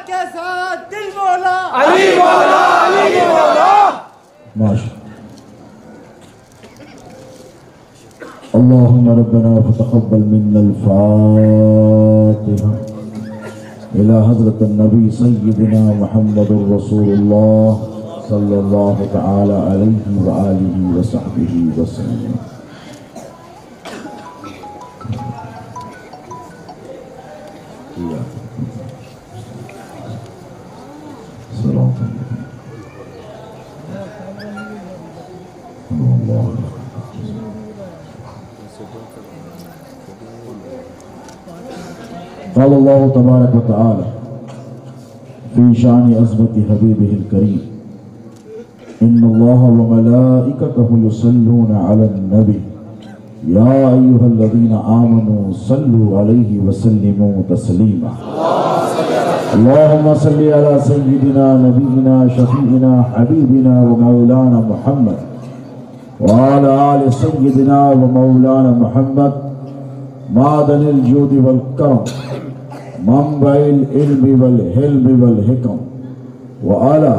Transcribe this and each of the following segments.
کے ساتھ دل مولا علی مولا علی مولا ماشاء اللهم ربنا فتقبل منا الفاتحة إلى حضرة النبي سيدنا محمد رسول الله صلى الله تعالى عليه وآله وصحبه وسلم. قال الله تبارك وتعالى في شان عظمة حبيبه الكريم إن الله وملائكته يصلون على النبي يا أيها الذين آمنوا صلوا عليه وسلموا تسليما اللهم صل على سيدنا نبينا شفيعنا حبيبنا ومولانا محمد وعلى آل سيدنا ومولانا محمد معدن الجود والكرم منبع العلم والحلم والحكم وعلى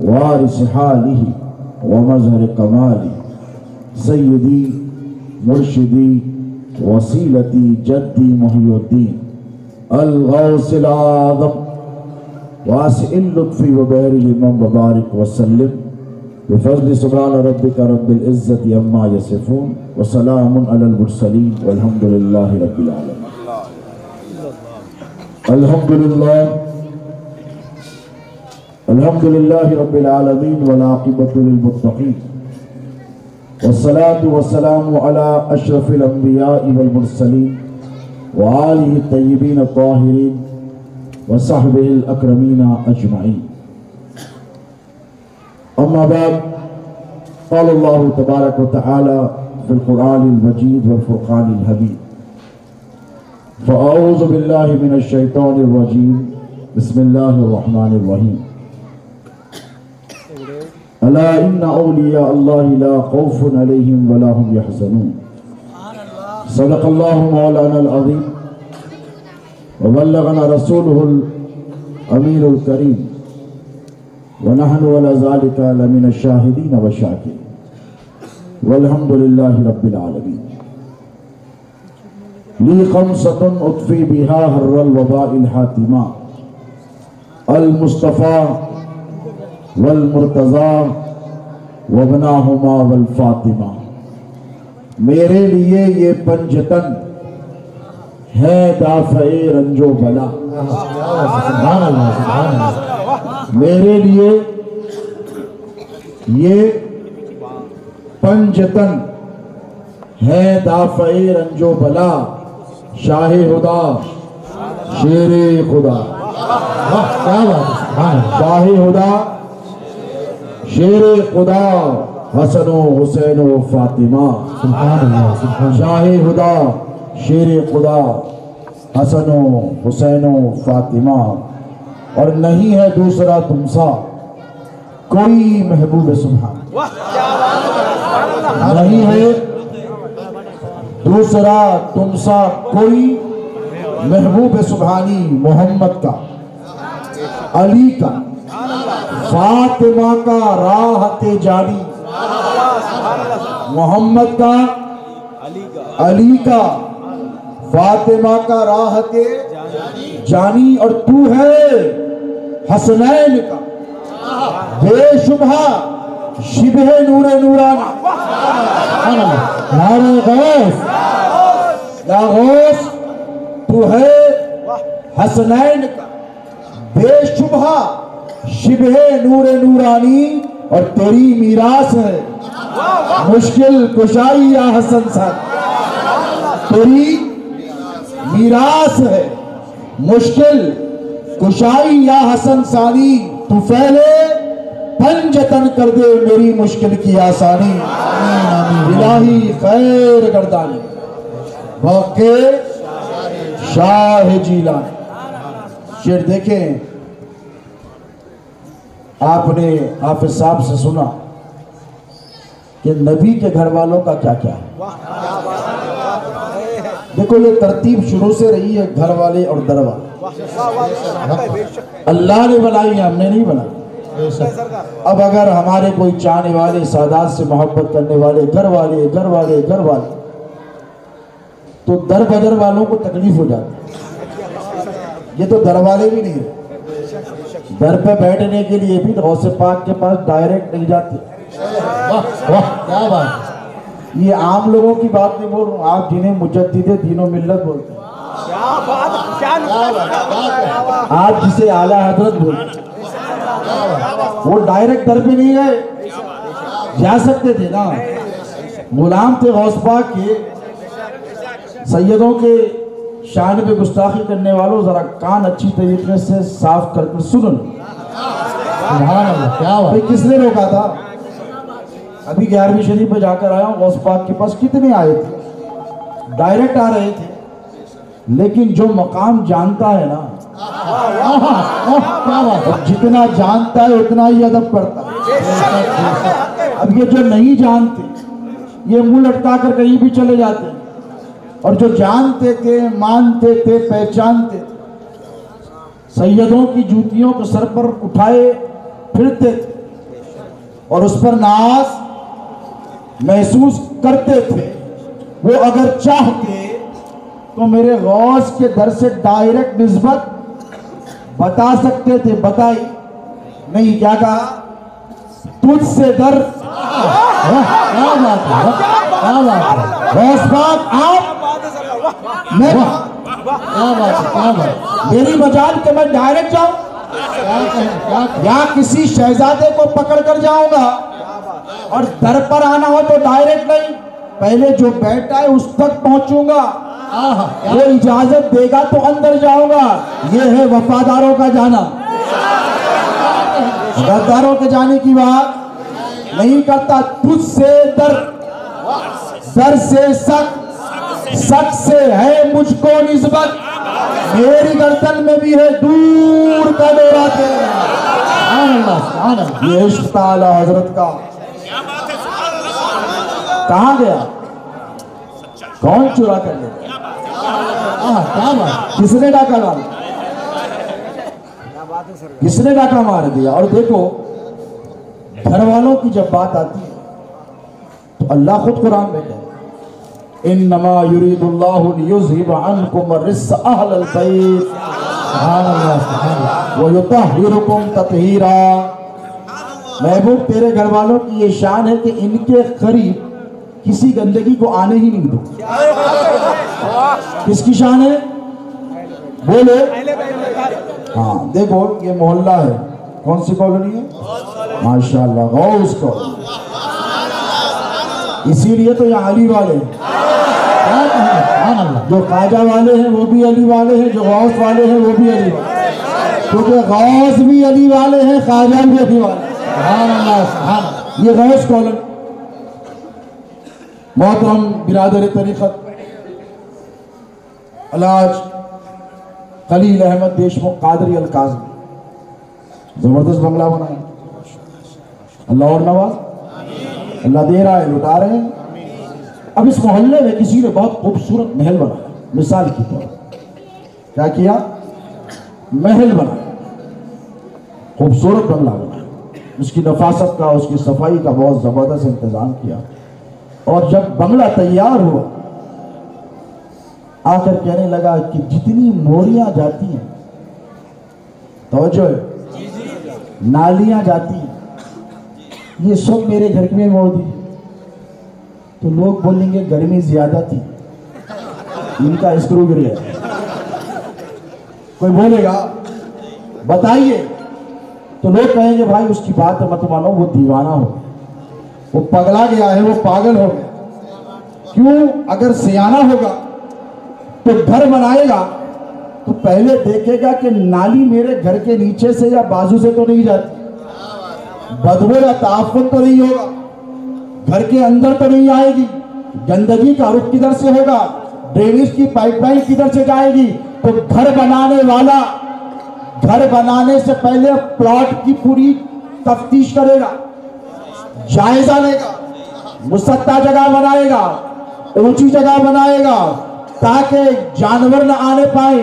وارث حاله ومظهر كماله سيدي مرشدي وسيلتي جدي محي الدين الغوث الأعظم واسع اللطف وبهر الإمام وبارك وسلم بفضل سبحان ربك رب العزة عما يصفون وسلام على المرسلين والحمد لله رب العالمين. الحمد لله رب العالمين والعاقبة للمتقين والصلاة والسلام على أشرف الأنبياء والمرسلين وآله الطيبين الطاهرين وصحبه الأكرمين أجمعين. أما بعد قال الله تبارك وتعالى في القرآن المجيد والفرقان الحميد فأعوذ بالله من الشيطان الرجيم بسم الله الرحمن الرحيم ألا إن أولياء الله لا خوف عليهم ولا هم يحزنون صدق الله مولانا العظيم وبلغنا رسوله الأمين الكريم ونحن على ذلك لمن الشاهدين والشاكرين والحمد لله رب العالمين. لي خمسة أطفي بها هر الوباء الحاتمة المصطفى والمرتضى وابناهما والفاطمہ. میرے لیے یہ پنجتن ہے دافع رنج و بلا. میرے لیے یہ پنجتن ہے دافع رنج و بلا. شاہ خدا شیر خدا شاہ خدا شیر خدا حسن و حسین و فاطمہ. شاہ خدا شیر خدا حسن و حسین و فاطمہ. اور نہیں ہے دوسرا تم سا کوئی محبوب سبحان. نہیں ہے دوسرا تم سا کوئی محبوب سبحانی. محمد کا علی کا فاطمہ کا راحت جانی. محمد کا علی کا فاطمہ کا راحت جانی. اور تو ہے حسنین کا بے شبہ شبہ نور نورانی. نعرہ غوث یا غوث تو ہے حسنین کا بے شبہ شبہ نور نورانی. اور تیری میراث ہے مشکل کشائی یا حسن سان. تیری میراث ہے مشکل کشائی یا حسن ثانی. تو پہلے پنجتن کر دے میری مشکل کی آسانی. الہی خیر گردانی واقع شاہ جیلانی. شعر دیکھیں آپ نے حافظ صاحب سے سنا کہ نبی کے گھر والوں کا کیا کیا ہے. دیکھو یہ ترتیب شروع سے رہی ہے گھر والے اور در والے. اللہ نے بنائی ہے، ہم نے نہیں بنائی۔ اب اگر ہمارے کوئی چاہنے والے، سادات سے محبت کرنے والے، گھر والے تو در بدر والوں کو تکلیف ہو جاتی ہے۔ یہ تو در والے بھی نہیں ہیں، در پہ بیٹھنے کے لیے بھی غوث پاک کے پاس ڈائریکٹ نہیں جاتے۔ کیا بات، یہ عام لوگوں کی بات نہیں بول رہا ہوں، آپ جنہیں مجدد دین و ملت بولتے ہیں، آپ جسے اعلیٰ حضرت بولتے ہیں، وہ ڈائریکٹ در پہ نہیں گئے، جا سکتے تھے نا، غلام تھے غوث پاک کے۔ سیدوں کے شان پہ گستاخی کرنے والوں ذرا کان اچھی طریقے سے صاف کر کر سنن۔ بھئی کس نے روکا تھا؟ ابھی 11ویں شریف پہ جا کر آیا ہوں، غوث پاک کے پاس کتنے آئے تھے، ڈائریکٹ آ رہے تھے، لیکن جو مقام جانتا ہے نا، جتنا جانتا ہے اتنا ہی ادب کرتا ہے۔ اب یہ جو نہیں جانتے یہ منہ لٹکا کر کہیں بھی چلے جاتے ہیں، اور جو جانتے تھے، مانتے تھے، پہچانتے تھے، سیدوں کی جوتیوں کو سر پر اٹھائے پھرتے تھے اور اس پر ناز محسوس کرتے تھے۔ وہ اگر چاہتے تو میرے غوث کے در سے ڈائریکٹ نسبت بتا سکتے تھے، بتائی نہیں، کیا کہا؟ تجھ سے در۔ غوث پاک آپ میری مجال کہ میں ڈائریکٹ جاؤں یا کسی شہزادے کو پکڑ کر جاؤں گا، اور در پر آنا ہو تو ڈائریکٹ نہیں، پہلے جو بیٹھا ہے اس تک پہنچوں گا، وہ اجازت دے گا تو اندر جاؤں گا۔ یہ ہے وفاداروں کا جانا، غداروں کے جانے کی بات نہیں کرتا۔ تجھ سے در، در سے سک، سک سے ہے مجھ کو نسبت، میری گردن میں بھی ہے دور کا ڈورا تیرا۔ یہ عشق اعلیٰ حضرت کا کہاں گیا؟ کون چورا کر لے؟ کس نے ڈاکہ مارا؟ کس نے ڈاکہ مار دیا؟ اور دیکھو گھر والوں کی جب بات آتی ہے تو اللہ خود قرآن میں کہتا ہے انما یرید اللہ لیذھب عنکم الرجس اہل البیت ویطہرکم تطہیرا۔ محبوب تیرے گھر والوں کی یہ شان ہے کہ ان کے قریب کسی گندگی کو آنے ہی نہیں دو۔ کس کی شان ہے؟ بولے۔ ہاں دیکھو یہ محلہ ہے، کون سی کالونی ہے؟ ماشاءاللہ غوث کالونی، اسی لیے تو یہاں علی والے ہیں، جو خواجہ والے ہیں وہ بھی علی والے ہیں، جو غوث والے ہیں وہ بھی علی والے ہیں، کیونکہ غوث بھی علی والے ہیں، خواجہ بھی علی والے ہیں۔ یہ غوث کالونی۔ محترم برادر طریقت علاج خلیل احمد دیشمکھ قادری القاظمی، زبردست بنگلہ بنایا، اللہ اور نواز، اللہ دے رہا ہے، لٹا رہے ہیں۔ اب اس محلے میں کسی نے بہت خوبصورت محل بنایا، مثال کی طور کیا کیا؟ محل بنایا، خوبصورت بنگلہ بنایا، اس کی نفاست کا، اس کی صفائی کا بہت زبردست انتظام کیا، اور جب بنگلہ تیار ہوا آ کر کہنے لگا کہ جتنی موریاں جاتی ہیں، توجہ ہے، نالیاں جاتی ہیں، یہ سب میرے گھر میں موڑ دی، تو لوگ بولیں گے گرمی زیادہ تھی، ان کا اسکرو گر گیا۔ کوئی بولے گا بتائیے، تو لوگ کہیں گے بھائی اس کی بات مت مانو، وہ دیوانہ ہو گیا، وہ پگلا گیا ہے، وہ پاگل ہو گیا۔ کیوں؟ اگر سیانہ ہوگا تو گھر بنائے گا تو پہلے دیکھے گا کہ نالی میرے گھر کے نیچے سے یا بازو سے تو نہیں جاتی، بدبو یا تعفن تو نہیں ہوگا، گھر کے اندر تو نہیں آئے گی، گندگی کا رخ کدھر سے ہوگا، ڈرینیج کی پائپ لائن کدھر سے جائے گی۔ تو گھر بنانے والا گھر بنانے سے پہلے پلاٹ کی پوری تفتیش کرے گا، جائزہ لے گا، مسطح جگہ بنائے گا، اونچی جگہ بنائے گا تاکہ جانور نہ آنے پائیں،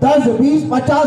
10, 20, 50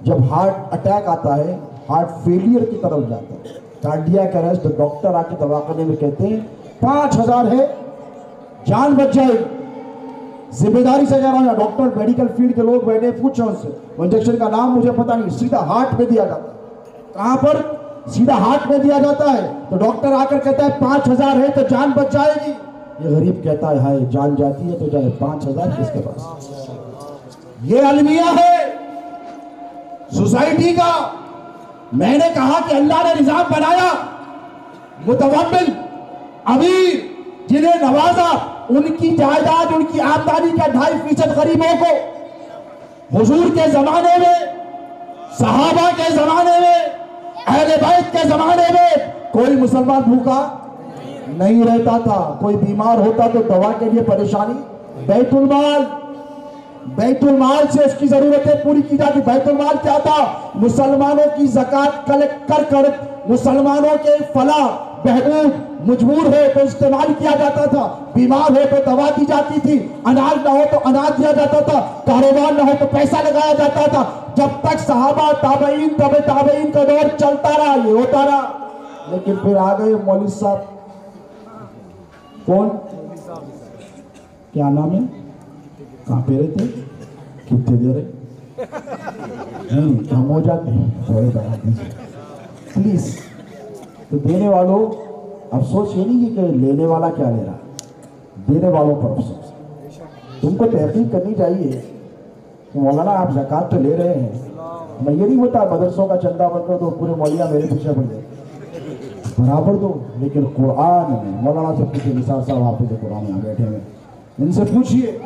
جب ہارٹ اٹیک آتا ہے، ہارٹ فیلئر کی طرف جاتا ہے، کارڈیاک اریسٹ، تو ڈاکٹر آ کے دواخانے میں کہتے ہیں 5,000 ہے، جان بچ جائے. ذمہ داری سے کہہ رہا ہوں، ڈاکٹر میڈیکل فیلڈ کے لوگ بیٹھے پوچھو ان سے، وہ انجیکشن کا نام مجھے پتہ نہیں، سیدھا ہارٹ میں دیا جاتا ہے. کہاں پر؟ سیدھا ہارٹ میں دیا جاتا ہے. تو ڈاکٹر آ کر کہتا ہے 5,000 ہے تو جان بچ جائے گی. یہ غریب کہتا ہے ہائے جان جاتی ہے تو جائے 5,000 کس کے پاس. یہ المیہ ہے سوسائٹی کا. میں نے کہا کہ اللہ نے نظام بنایا، متومل امیر جنہیں نوازا، ان کی جائیداد، ان کی آمدنی کا 2.5% غریبوں کو. حضور کے زمانے میں، صحابہ کے زمانے میں، اہل بیت کے زمانے میں کوئی مسلمان بھوکا نہیں رہتا تھا. کوئی بیمار ہوتا تو دوا کے لیے پریشانی، بیت المال سے اس کی ضرورتیں پوری کی جاتی. بیت المال کیا تھا؟ مسلمانوں کی زکوٰۃ کلیکٹ کر کر مسلمانوں کے فلاح بہبود، مجبور ہو تو استعمال کیا جاتا تھا، بیمار ہو تو دوا دی جاتی تھی، اناج نہ ہو تو اناج دیا جاتا تھا، کاروبار نہ ہو تو پیسہ لگایا جاتا تھا. جب تک صحابہ تابعین تابعین کا دور چلتا رہا، یہ ہوتا رہا. لیکن پھر آ گئے مولوی صاحب. کون؟ کیا نام ہے؟ کہاں پہ رہتے؟ کتنے دے رہے؟ ہم ہو جاتے ہیں تھوڑے بڑھا دیجیے پلیز. تو دینے والوں افسوس یہ نہیں کہ لینے والا کیا لے رہا، دینے والوں پر افسوس. تم کو تحقیق کرنی چاہیے کہ مولانا آپ زکوٰۃ تو لے رہے ہیں، میں یہ نہیں ہوتا مدرسوں کا چندہ بن کر تو پورے مولیاں میرے پیچھے پڑ جائے، برابر دو. لیکن قرآن میں مولانا سے پوچھے، نثار صاحب حافظ قرآن یہاں بیٹھے ہوئے، ان سے پوچھئے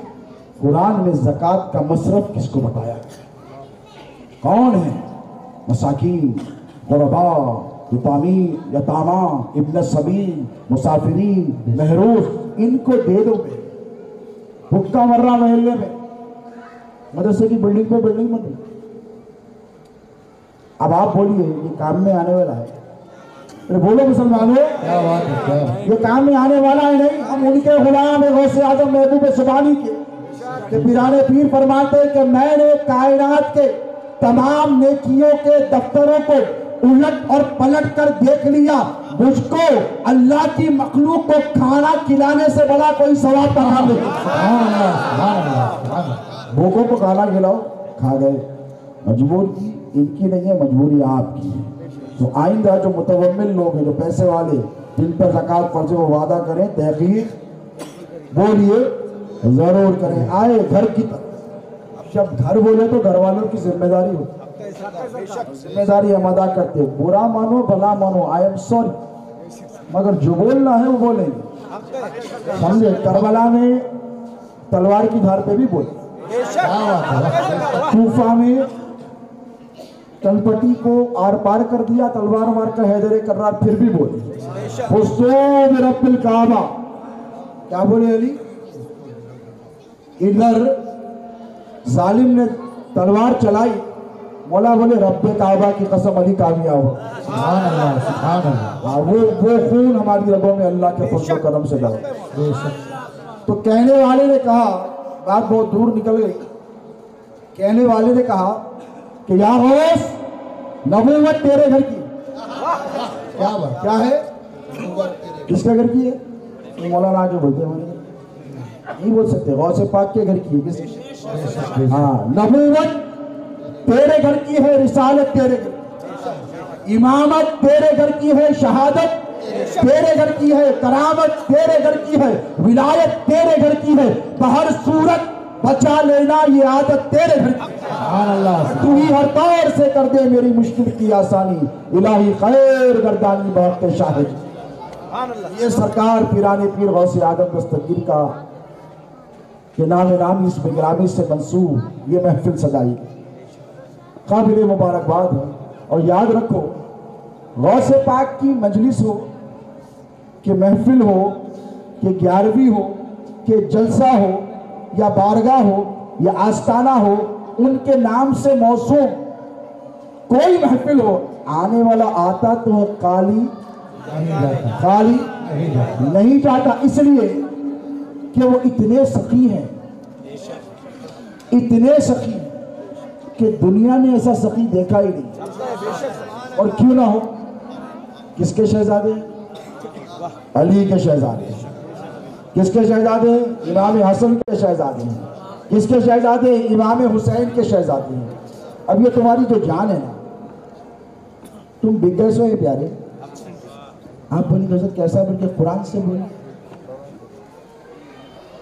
قرآن میں زکوٰۃ کا مصرف کس کو بتایا؟ کون ہے؟ مساکین، غرباء، یتامى، ابن السبیل، مسافرین، محروس، ان کو دے دو. بھکا مر رہا محلے میں، مدرسے کی بلڈنگ پہ بلڈنگ بن رہی. اب آپ بولیے یہ کام میں آنے والا ہے؟ بولو مسلمانوں، یہ کام میں آنے والا ہے نہیں. ہم ان کے غلام غوث اعظم محبوب سبحانی کے کہ پیران پیر فرماتے ہیں کہ میں نے کائنات کے تمام نیکیوں کے دفتروں کو الٹ اور پلٹ کر دیکھ لیا، مجھ کو اللہ کی مخلوق کو کھانا کھلانے سے بڑا کوئی ثواب کا کام نہیں. بھوکوں کو کھانا کھلاؤ، کھا گئے. مجبور کی ان کی نہیں ہے، مجبوری آپ کی ہے. تو آئندہ جو متومل لوگ ہیں، جو پیسے والے، جن پر زکوٰۃ فرض ہے، وہ وعدہ کریں، تحقیق بولیے ضرور کریں. آئے گھر کی طرف. جب گھر بولے تو گھر والوں کی ذمہ داری ہو، ذمہ داری ہم ادا کرتے. برا مانو بھلا مانو، آئی ایم سوری، مگر جو بولنا ہے وہ بولیں گے. سمجھے؟ کربلا میں تلوار کی دھار پہ بھی بولے، کوفہ میں تلپٹی کو آر پار کر دیا، تلوار مار کر حیدر کرار، پھر بھی بولے. فستو برب الکعبہ، کیا بولے علی؟ ادھر ظالم نے تلوار چلائی، مولا بولے رب کعبہ کی قسم علی کامیاب ہو. سبحان اللہ، سبحان اللہ. وہ خون ہماری رگوں میں اللہ کے فضل و کرم سے ڈالا. تو کہنے والے نے کہا، بات بہت دور نکل گئی، کہنے والے نے کہا کہ یا غوث، نبوت تیرے گھر کی. کیا ہے؟ کس کا گھر کی ہے؟ مولانا آگے بولتے ہیں، نہیں بول سکتے. غوث پاک کے گھر کی ہے. کس؟ ہاں، نبوت تیرے گھر کی ہے، رسالت تیرے گھر کی، امامت تیرے گھر کی ہے، شہادت تیرے گھر کی ہے، کرامت تیرے گھر کی ہے، ولایت تیرے گھر کی ہے، بہر صورت بچا لینا یہ عادت تیرے گھر کی. تو ہی ہر طور سے کر دے میری مشکل کی آسانی، الہی خیر گردانی بہت شاہد. یہ سرکار پیران پیر غوث اعظم دستگیر کا کہ نام نامی اس گرامی سے منسوب یہ محفل سجائی، قابل مبارکباد ہے. اور یاد رکھو، غوث پاک کی مجلس ہو کہ محفل ہو کہ 11ویں ہو کہ جلسہ ہو یا بارگاہ ہو یا آستانہ ہو، ان کے نام سے موسوم کوئی محفل ہو، آنے والا آتا تو ہے خالی نہیں جاتا. اس لیے کہ وہ اتنے سخی ہیں، اتنے سخی کہ دنیا نے ایسا سخی دیکھا ہی نہیں، اور کیوں نہ ہو۔ کس کے شہزادے؟ علی کے شہزادے۔ کس کے شہزادے؟ امام حسن کے شہزادے ہیں۔ کس کے شہزادے؟ امام حسین کے شہزادے ہیں۔ اب یہ تمہاری جو جان ہے نا، تم بک گئے سو یہ پیارے، آپ بولی حضرت کیسا؟ بول کے قرآن سے بولی،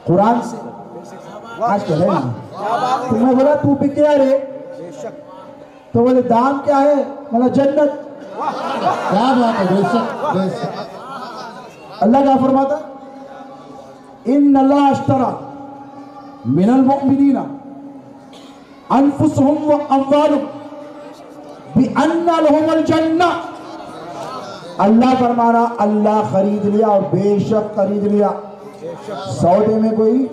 قرآن سے آج کہے نا۔ تو میں بولا تو بک گیا رے، تو بولے دام کیا ہے؟ بولا جنت۔ کیا بات ہے، بے شک بے شک۔ اللہ کیا فرماتا؟ ان اللہ اشترى من المؤمنین انفسهم واموالهم بان لهم الجنہ۔ اللہ فرما رہا اللہ خرید لیا، اور بے شک خرید لیا۔ سودے میں کوئی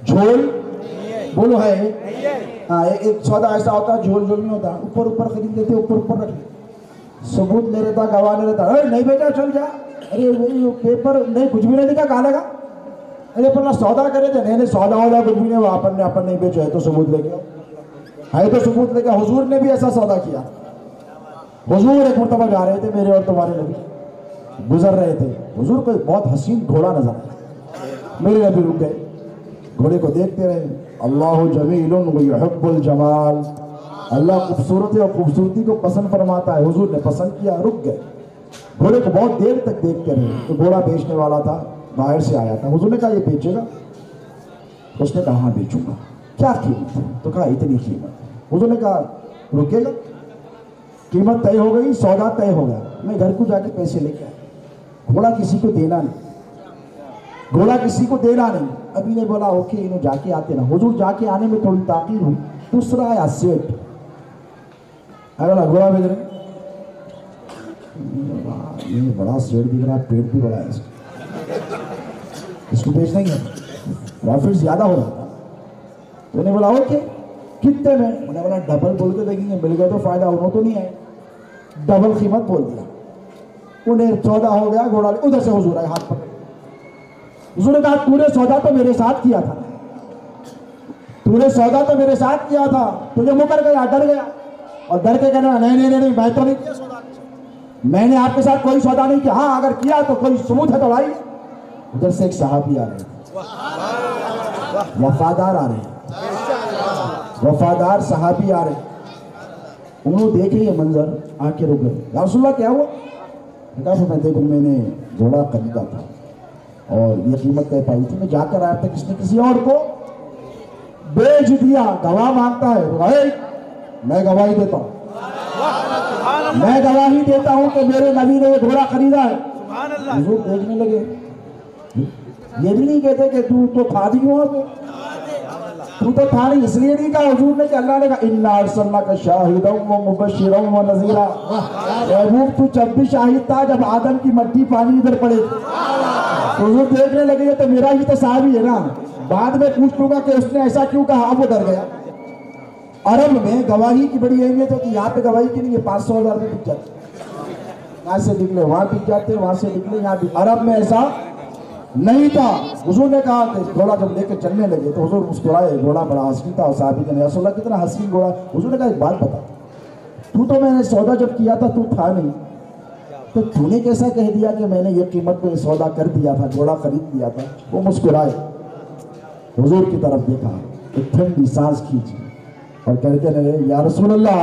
جھول بولو ہے؟ ایک سودا ایسا ہوتا ہے جھول جھول نہیں ہوتا، اوپر اوپر خرید لیتے، اوپر اوپر رکھ لیتے، ثبوت لے رہتا، گواہ لے رہتا، نہیں بیٹا چل جا، ارے پیپر نہیں کچھ بھی نہیں دکھا، کہا لگا ارے پر سودا کرے تھے، نہیں سودا ہوگا کچھ بھی نہیں، وہ اپن نہیں بیچو، ہے تو ثبوت لے گیا، ہے تو ثبوت لے گیا۔ حضور نے بھی ایسا سودا کیا۔ حضور ایک مرتبہ جا رہے تھے، میرے اور تمہارے نبی گزر رہے تھے، حضور کو ایک بہت حسین گھوڑا نظر آیا، میرے نبی رک گئے، گھوڑے کو دیکھتے رہے، اللہ جمیل ویحب الجمال، اللہ خوبصورت ہے اور خوبصورتی کو پسند فرماتا ہے، حضور نے پسند کیا، رک گئے، گھوڑے کو بہت دیر تک دیکھتے رہے۔ تو گھوڑا بیچنے والا تھا، باہر سے آیا تھا، حضور نے کہا یہ بیچے گا؟ اس نے کہا ہاں بیچوں گا۔ کیا قیمت ہے؟ تو کہا اتنی قیمت۔ حضور نے کہا رکے گا؟ قیمت طے ہو گئی، سودا طے ہو گیا، میں گھر کو جا کے پیسے لے کے آیا، گھوڑا کسی کو دینا نہیں، گھوڑا کسی کو دینا نہیں۔ ابھی نے بولا اوکے انہوں جا کے آتے نا، حضور جا کے آنے میں تھوڑی تاخیر ہوئی، دوسرا آیا سیٹ، اگلا گھوڑا بھیج رہے، یہ بڑا سیٹ دکھ رہا ہے، پیٹ بھی بڑا ہے اس کو بیچنا ہی ہے، پروفٹ زیادہ ہو رہا تھا۔ تو انہیں بولا اوکے کتنے میں؟ انہیں بولا ڈبل بول کے دیکھیں گے، مل گیا تو فائدہ، انہوں تو نہیں آئے، ڈبل قیمت بول دیا، انہیں سودا ہو گیا، گھوڑا ادھر سے حضور آئے، ہاتھ پکڑے، حضور نے کہا تو نے سودا تو میرے ساتھ کیا تھا، تو نے سودا تو میرے ساتھ کیا تھا، تجھے مکر گیا، ڈر گیا، اور ڈر کے کہنا نہیں نہیں نہیں میں تو نہیں کیا سودا، میں نے آپ کے ساتھ کوئی سودا نہیں کیا، ہاں اگر کیا تو کوئی ثبوت ہے تو آئیے۔ ادھر سے ایک صحابی آ رہے ہیں، وفادار آ رہے ہیں، وفادار صحابی آ رہے ہیں، انہوں نے دیکھے یہ منظر، آ کے رک گئے، یا رسول اللہ کیا ہوا؟ کہا میں دیکھوں میں نے گھوڑا خریدا تھا اور یہ قیمت طے پائی تھی، میں جا کر آیا تھا، کس نے کسی اور کو بیچ دیا، گواہ مانگتا ہے، میں گواہی دیتا ہوں، میں گواہی دیتا ہوں کہ میرے نبی نے یہ گھوڑا خریدا ہے۔ حضور دیکھنے لگے، یہ بھی نہیں کہتے کہ تو تھا بھی وہاں پہ، تو تھا نہیں، اس لیے نہیں کہا حضور نے کہ اللہ نے کہا اِنَّا أَرْسَلْنَاكَ شَاهِدًا وَمُبَشِّرًا وَنَذِيرًا، محبوب تو جب بھی شاہد تھا جب آدم کی مٹی پانی ادھر پڑے تھے۔ حضور دیکھنے لگے یہ تو میرا ہی تو صحابی ہے نا، بعد میں پوچھ لوں گا کہ اس نے ایسا کیوں کہا، وہ ڈر گیا۔ عرب میں گواہی کی بڑی اہمیت ہوتی ہے، یہاں پہ گواہی کی نہیں ہے، 500,000 میں بک جاتے، یہاں سے نکلے وہاں بک جاتے، وہاں سے نکلے یہاں بک، عرب میں ایسا نہیں تھا۔ حضور نے کہا کہ گھوڑا جب لے کے چلنے لگے تو حضور مسکرائے، گھوڑا بڑا حسین تھا، صحابی نے رسول اللہ کتنا حسین گھوڑا۔ حضور نے کہا ایک بات بتا، تو میں نے سودا جب کیا تھا تو تھا نہیں، تو نے کیسا کہہ دیا کہ میں نے یہ قیمت میں سودا کر دیا تھا، گھوڑا خرید دیا تھا؟ وہ مسکرائے، حضور کی طرف دیکھا، ایک ٹھنڈی سانس کھینچی اور کہتے رہے یا رسول اللہ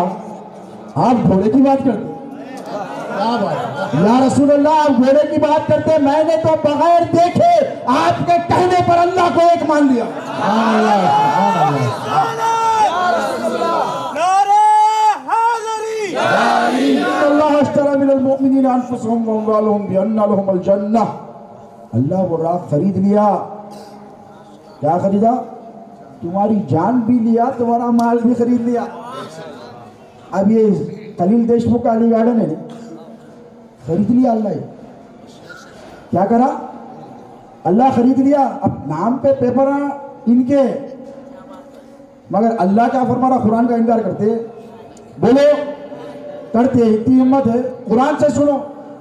آپ گھوڑے کی بات کرتے، یا رسول اللہ آپ گھوڑے کی بات کرتے، میں نے تو بغیر دیکھے آپ کے کہنے پر اللہ کو ایک مان لیا۔ اللہ اشتری من المؤمنین انفسهم واموالهم بان لهم الجنہ، اللہ وہ راہ خرید لیا، کیا خریدا؟ تمہاری جان بھی لیا، تمہارا مال بھی خرید لیا۔ اب یہ خلیل دیشمکھ کا علی گارڈن ہے، خرید لیا اللہ نے، کیا کرا؟ اللہ خرید لیا، اب نام پہ پیپر ان کے، مگر اللہ کیا فرما رہا؟ قرآن کا انکار کرتے، بولو کرتے، اتنی ہمت ہے، قرآن سے سنو،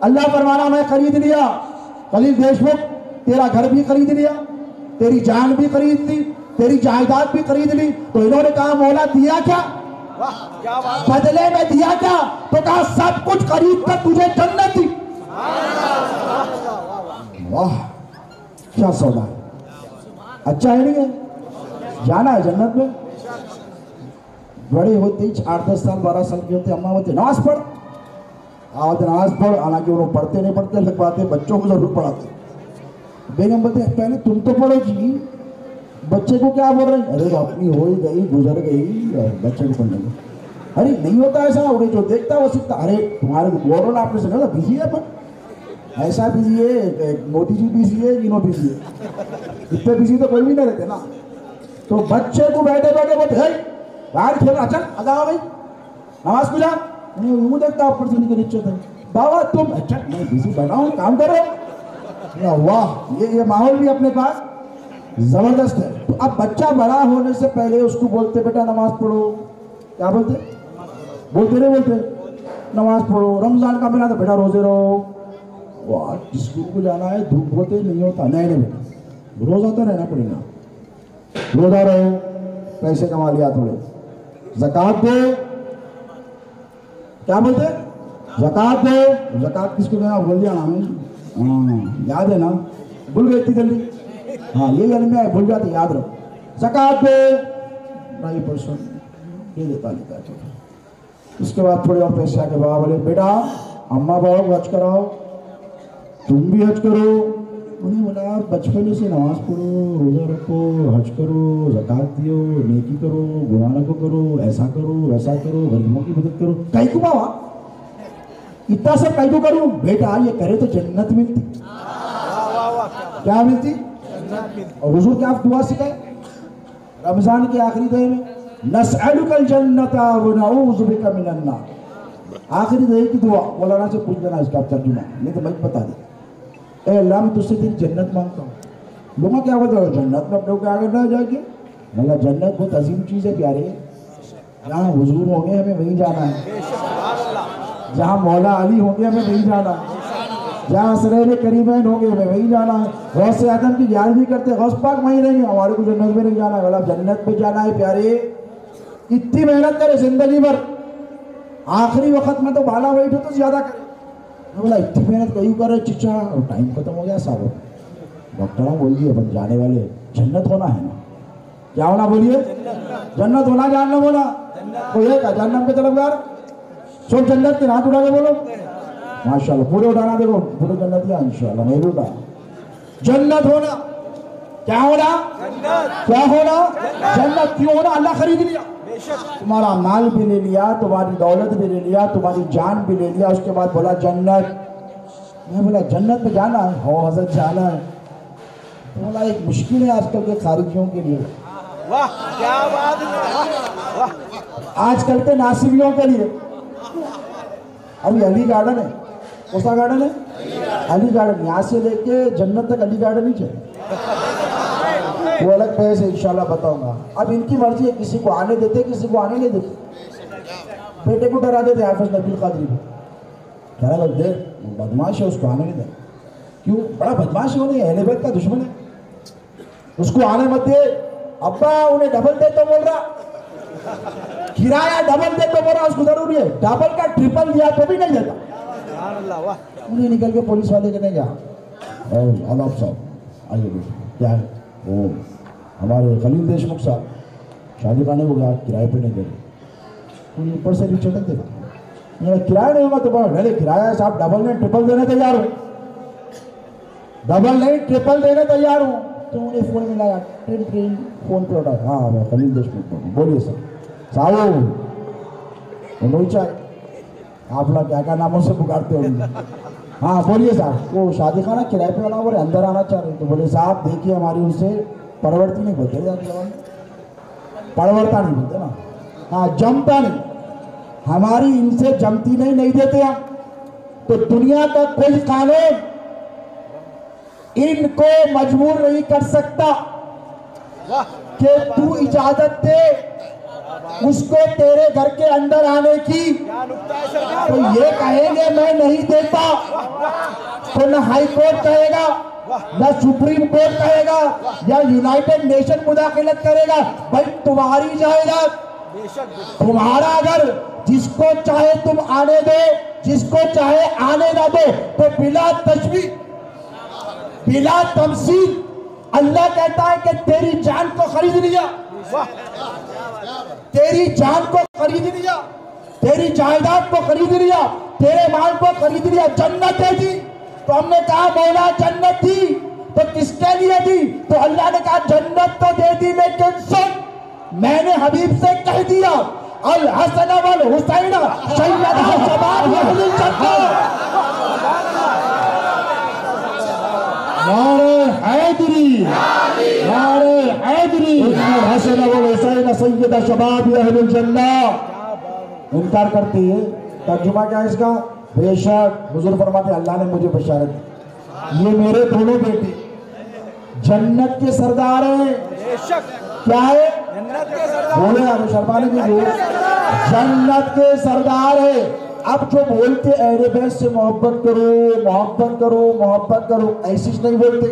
اللہ فرما رہا میں خرید لیا، خلیل دیشمکھ تیرا گھر بھی خرید لیا، تیری جان بھی خرید لی، تیری جائیداد بھی خرید لی. تو انہوں نے کہا مولا دیا کیا؟ بدلے میں دیا کیا؟ تو کہا سب کچھ خرید کر تجھے جنت دی. واہ کیا سودا ہے. اچھا ہے نہیں ہے؟ جانا ہے جنت میں. بڑے ہوتے ہی 8-10 سال 12 سال کے ہوتے اماں ہوتے نماز پڑھ نماز پڑھ. حالانکہ انہوں پڑھتے نہیں پڑھتے لکھواتے بچوں کو ضرور پڑھاتے. بیگم بولتے ہیں پہلے تم تو پڑھو جی. بچے کو کیا بول رہے ہیں؟ ارے اپنی ہو ہی گئی گزر گئی بچے کو پڑھنے گئے. ارے نہیں ہوتا ایسا. انہیں جو دیکھتا وہ سیکھتا. ارے تمہارے کو بول رہا آپ نے سکھا بزی ہے پر ایسا بزی ہے. مودی جی بزی ہے جنہوں بزی ہے. اتنے بزی تو کوئی بھی نہیں رہتے نا. تو بچے کو بیٹھے بیٹھے بولتے ہے باہر کھیل رہا. چل ادا ہو گئی نماز کو جا. یوں دیکھتا اوپر سے نیچے نیچے تھے. بابا تم اچھا میں بزی بیٹھا ہوں کام کرو. واہ یہ ماحول بھی اپنے پاس زبردست ہے. تو اب بچہ بڑا ہونے سے پہلے اس کو بولتے بیٹا نماز پڑھو. کیا بولتے؟ بولتے نہیں بولتے نماز پڑھو. رمضان کا مہینہ تو بیٹا روزے رہو. واہ اسکول کو جانا ہے دھوپ ہوتے نہیں ہوتا. نہیں بیٹا روزہ تو رہنا پڑے گا. روزہ رہو پیسے کما لیا تھوڑے. زکات دو. کیا بولتے؟ زکات دو. زکات کس کو دینا بول دیا نا. یاد ہے نا بھول گئی اتنی جلدی. ہاں یہ علم ہے بھول جاتے یاد رکھو. زکات دو 2.5% یہ دیتا لیتا ہے. اس کے بعد تھوڑے اور پیسے آ کے بابا بولے بیٹا اماں بابا کو حج کراؤ تم بھی حج کرو. انہیں بولا بچپن سے نماز پڑھو روزہ رکھو حج کرو زکات دیو نیکی کرو گناہ کو کرو ایسا کرو ویسا کرو غریبوں کی مدد کرو. کئی کو بابا اتنا سب کئی کو کروں؟ بیٹا یہ کرے تو جنت ملتی. کیا ملتی؟ اور حضور کیا دعا سکھائے رمضان کے آخری دن میں نسألک الجنت ونعوذ بک من النار. آخری دن کی دعا مولانا سے پوچھ لینا اس کا ترجمہ نہیں تو میں بتا دیں. اے اللہ میں تجھ سے تیری جنت مانگتا ہوں. لوگوں کیا بتا رہے جنت میں اپنے کو کیا کرنا ہے جا کے. اللہ جنت بہت عظیم چیز ہے پیارے. جہاں حضور ہوں گے ہمیں وہیں جانا ہے. جہاں مولا علی ہوں گے ہمیں وہیں جانا ہے. جہاں حسنین کریمین ہوں گے ہمیں وہیں جانا ہے. غوث اعظم کی یاد کرتے غوث پاک وہیں رہیں گے. ہمارے کو جنت میں نہیں جانا ہے. جنت میں جانا ہے پیارے. اتنی محنت کرے زندگی بھر آخری وقت میں تو بالا ویٹ ہو تو زیادہ کرے. بولا اتنی محنت کہیں کر رہے چچا ٹائم ختم ہو گیا صاحب. ڈاکٹر بول دیے بن جانے والے جنت ہونا ہے نا. کیا ہونا بولیے؟ جنت ہونا. جہنم ہونا کوئی ہے کیا جہنم کے طلبگار؟ سب جنت کے ہاتھ اٹھا کے بولو ماشاءاللہ. پورے اٹھانا دیکھو پورے جنت یا انشاءاللہ نہیں اٹھا. جنت ہونا کیا ہونا؟ کیا ہونا؟ جنت. کیوں ہونا؟ اللہ خرید لیا. تمہارا مال بھی لے لیا تمہاری دولت بھی لے لیا تمہاری جان بھی لے لیا. اس کے بعد بولا جنت. میں بولا جنت میں جانا ہے. ہو حضرت جانا ہے. بولا ایک مشکل ہے آج کل کے خارجیوں کے لیے. کیا بات ہے. آج کل کے ناصبیوں کے لیے. ابھی علی گارڈن ہے. کون سا گارڈن ہے؟ علی گارڈن. یہاں سے لے کے جنت تک علی گارڈن ہی چاہیے. وہ الگ پہلے سے انشاءاللہ بتاؤں گا. اب ان کی مرضی ہے کسی کو آنے دیتے کسی کو آنے نہیں دیتے. بیٹے کو ڈرا دیتے حافظ نبیل قادری کو. کہہ رہا ہے بدماش ہے اس کو آنے نہیں دے. کیوں؟ بڑا بدماش ہے. اہل بیت کا دشمن ہے. اس کو آنے مت دے. ابا انہیں ڈبل دے تو بول رہا کرایہ ڈبل دے تو بول رہا اس کو ضروری ہے. ڈبل کا ٹرپل دیا تو بھی نہیں دیتا. انہیں نکل کے پولیس والے کے نہیں گیا. آداب صاحب آئیے بیٹھے. کیا ہے؟ وہ ہمارے خلیل دیشمکھ صاحب شادی کرنے کو گیا کرائے پہ نہیں دے رہے. انہیں اوپر سے بھی چٹک دے گا کرایہ نہیں ہوگا تو بولے کرایہ صاحب ڈبل نہیں ٹرپل دینے تیار ہوں. ڈبل نہیں ٹرپل دینے تیار ہوں. تو انہیں فون میں لایا ٹرین فون پہ اٹھا. ہاں میں خلیل دیشمکھ بولیے سر صاحب نہیں چاہے آپ لوگ کیا کیا ناموں سے پکارتے ہوں. ہاں بولیے صاحب وہ شادی خانہ کرائے پہ والا بولے اندر آنا چاہ رہے. تو بولے صاحب دیکھیے ہماری ان سے پرورتی نہیں بولتے. پرورتا نہیں بولتے نا. ہاں جمتا نہیں. ہماری ان سے جمتی نہیں دیتے ہم. تو دنیا کا کوئی قانون ان کو مجبور نہیں کر سکتا کہ تو اجازت دے اس کو تیرے گھر کے اندر آنے کی. تو یہ کہیں گے میں نہیں دیتا تو نہ ہائی کورٹ کہے گا نہ سپریم کورٹ کہے گا یا یونائٹڈ نیشن مداخلت کرے گا. بھائی تمہاری جائیداد تمہارا, اگر جس کو چاہے تم آنے دو, جس کو چاہے آنے نہ دو, تو بلا تشبیہ بلا تمثیل اللہ کہتا ہے کہ تیری جان کو خرید لیا, تیری جان کو خرید لیا, تیری جائیداد کو خرید لیا, تیرے مال کو خرید لیا. جنت ہے جی, تو ہم نے کہا مولا جنت تھی تو کس کے لیے دی؟ تو اللہ نے کہا جنت تو دے دی, لیکن سن میں نے حبیب سے کہہ دیا الحسن والحسین سیدہ شباب اہل الجنہ. نعرہ حیدری, نعرہ حیدری, الحسن والحسین سیدہ شباب اہل الجنہ. انکار کرتی ہے. ترجمہ کیا ہے اس کا؟ بے شک حضور فرماتے اللہ نے مجھے بشارت دی, یہ میرے دونوں بیٹے جنت کے سردار ہیں. کیا ہے؟ بولے آنے شرمانے کی جو جنت کے سردار ہے. اب جو بولتے اہل بیت سے محبت کرو, محبت کرو, محبت کرو, ایسی نہیں بولتے.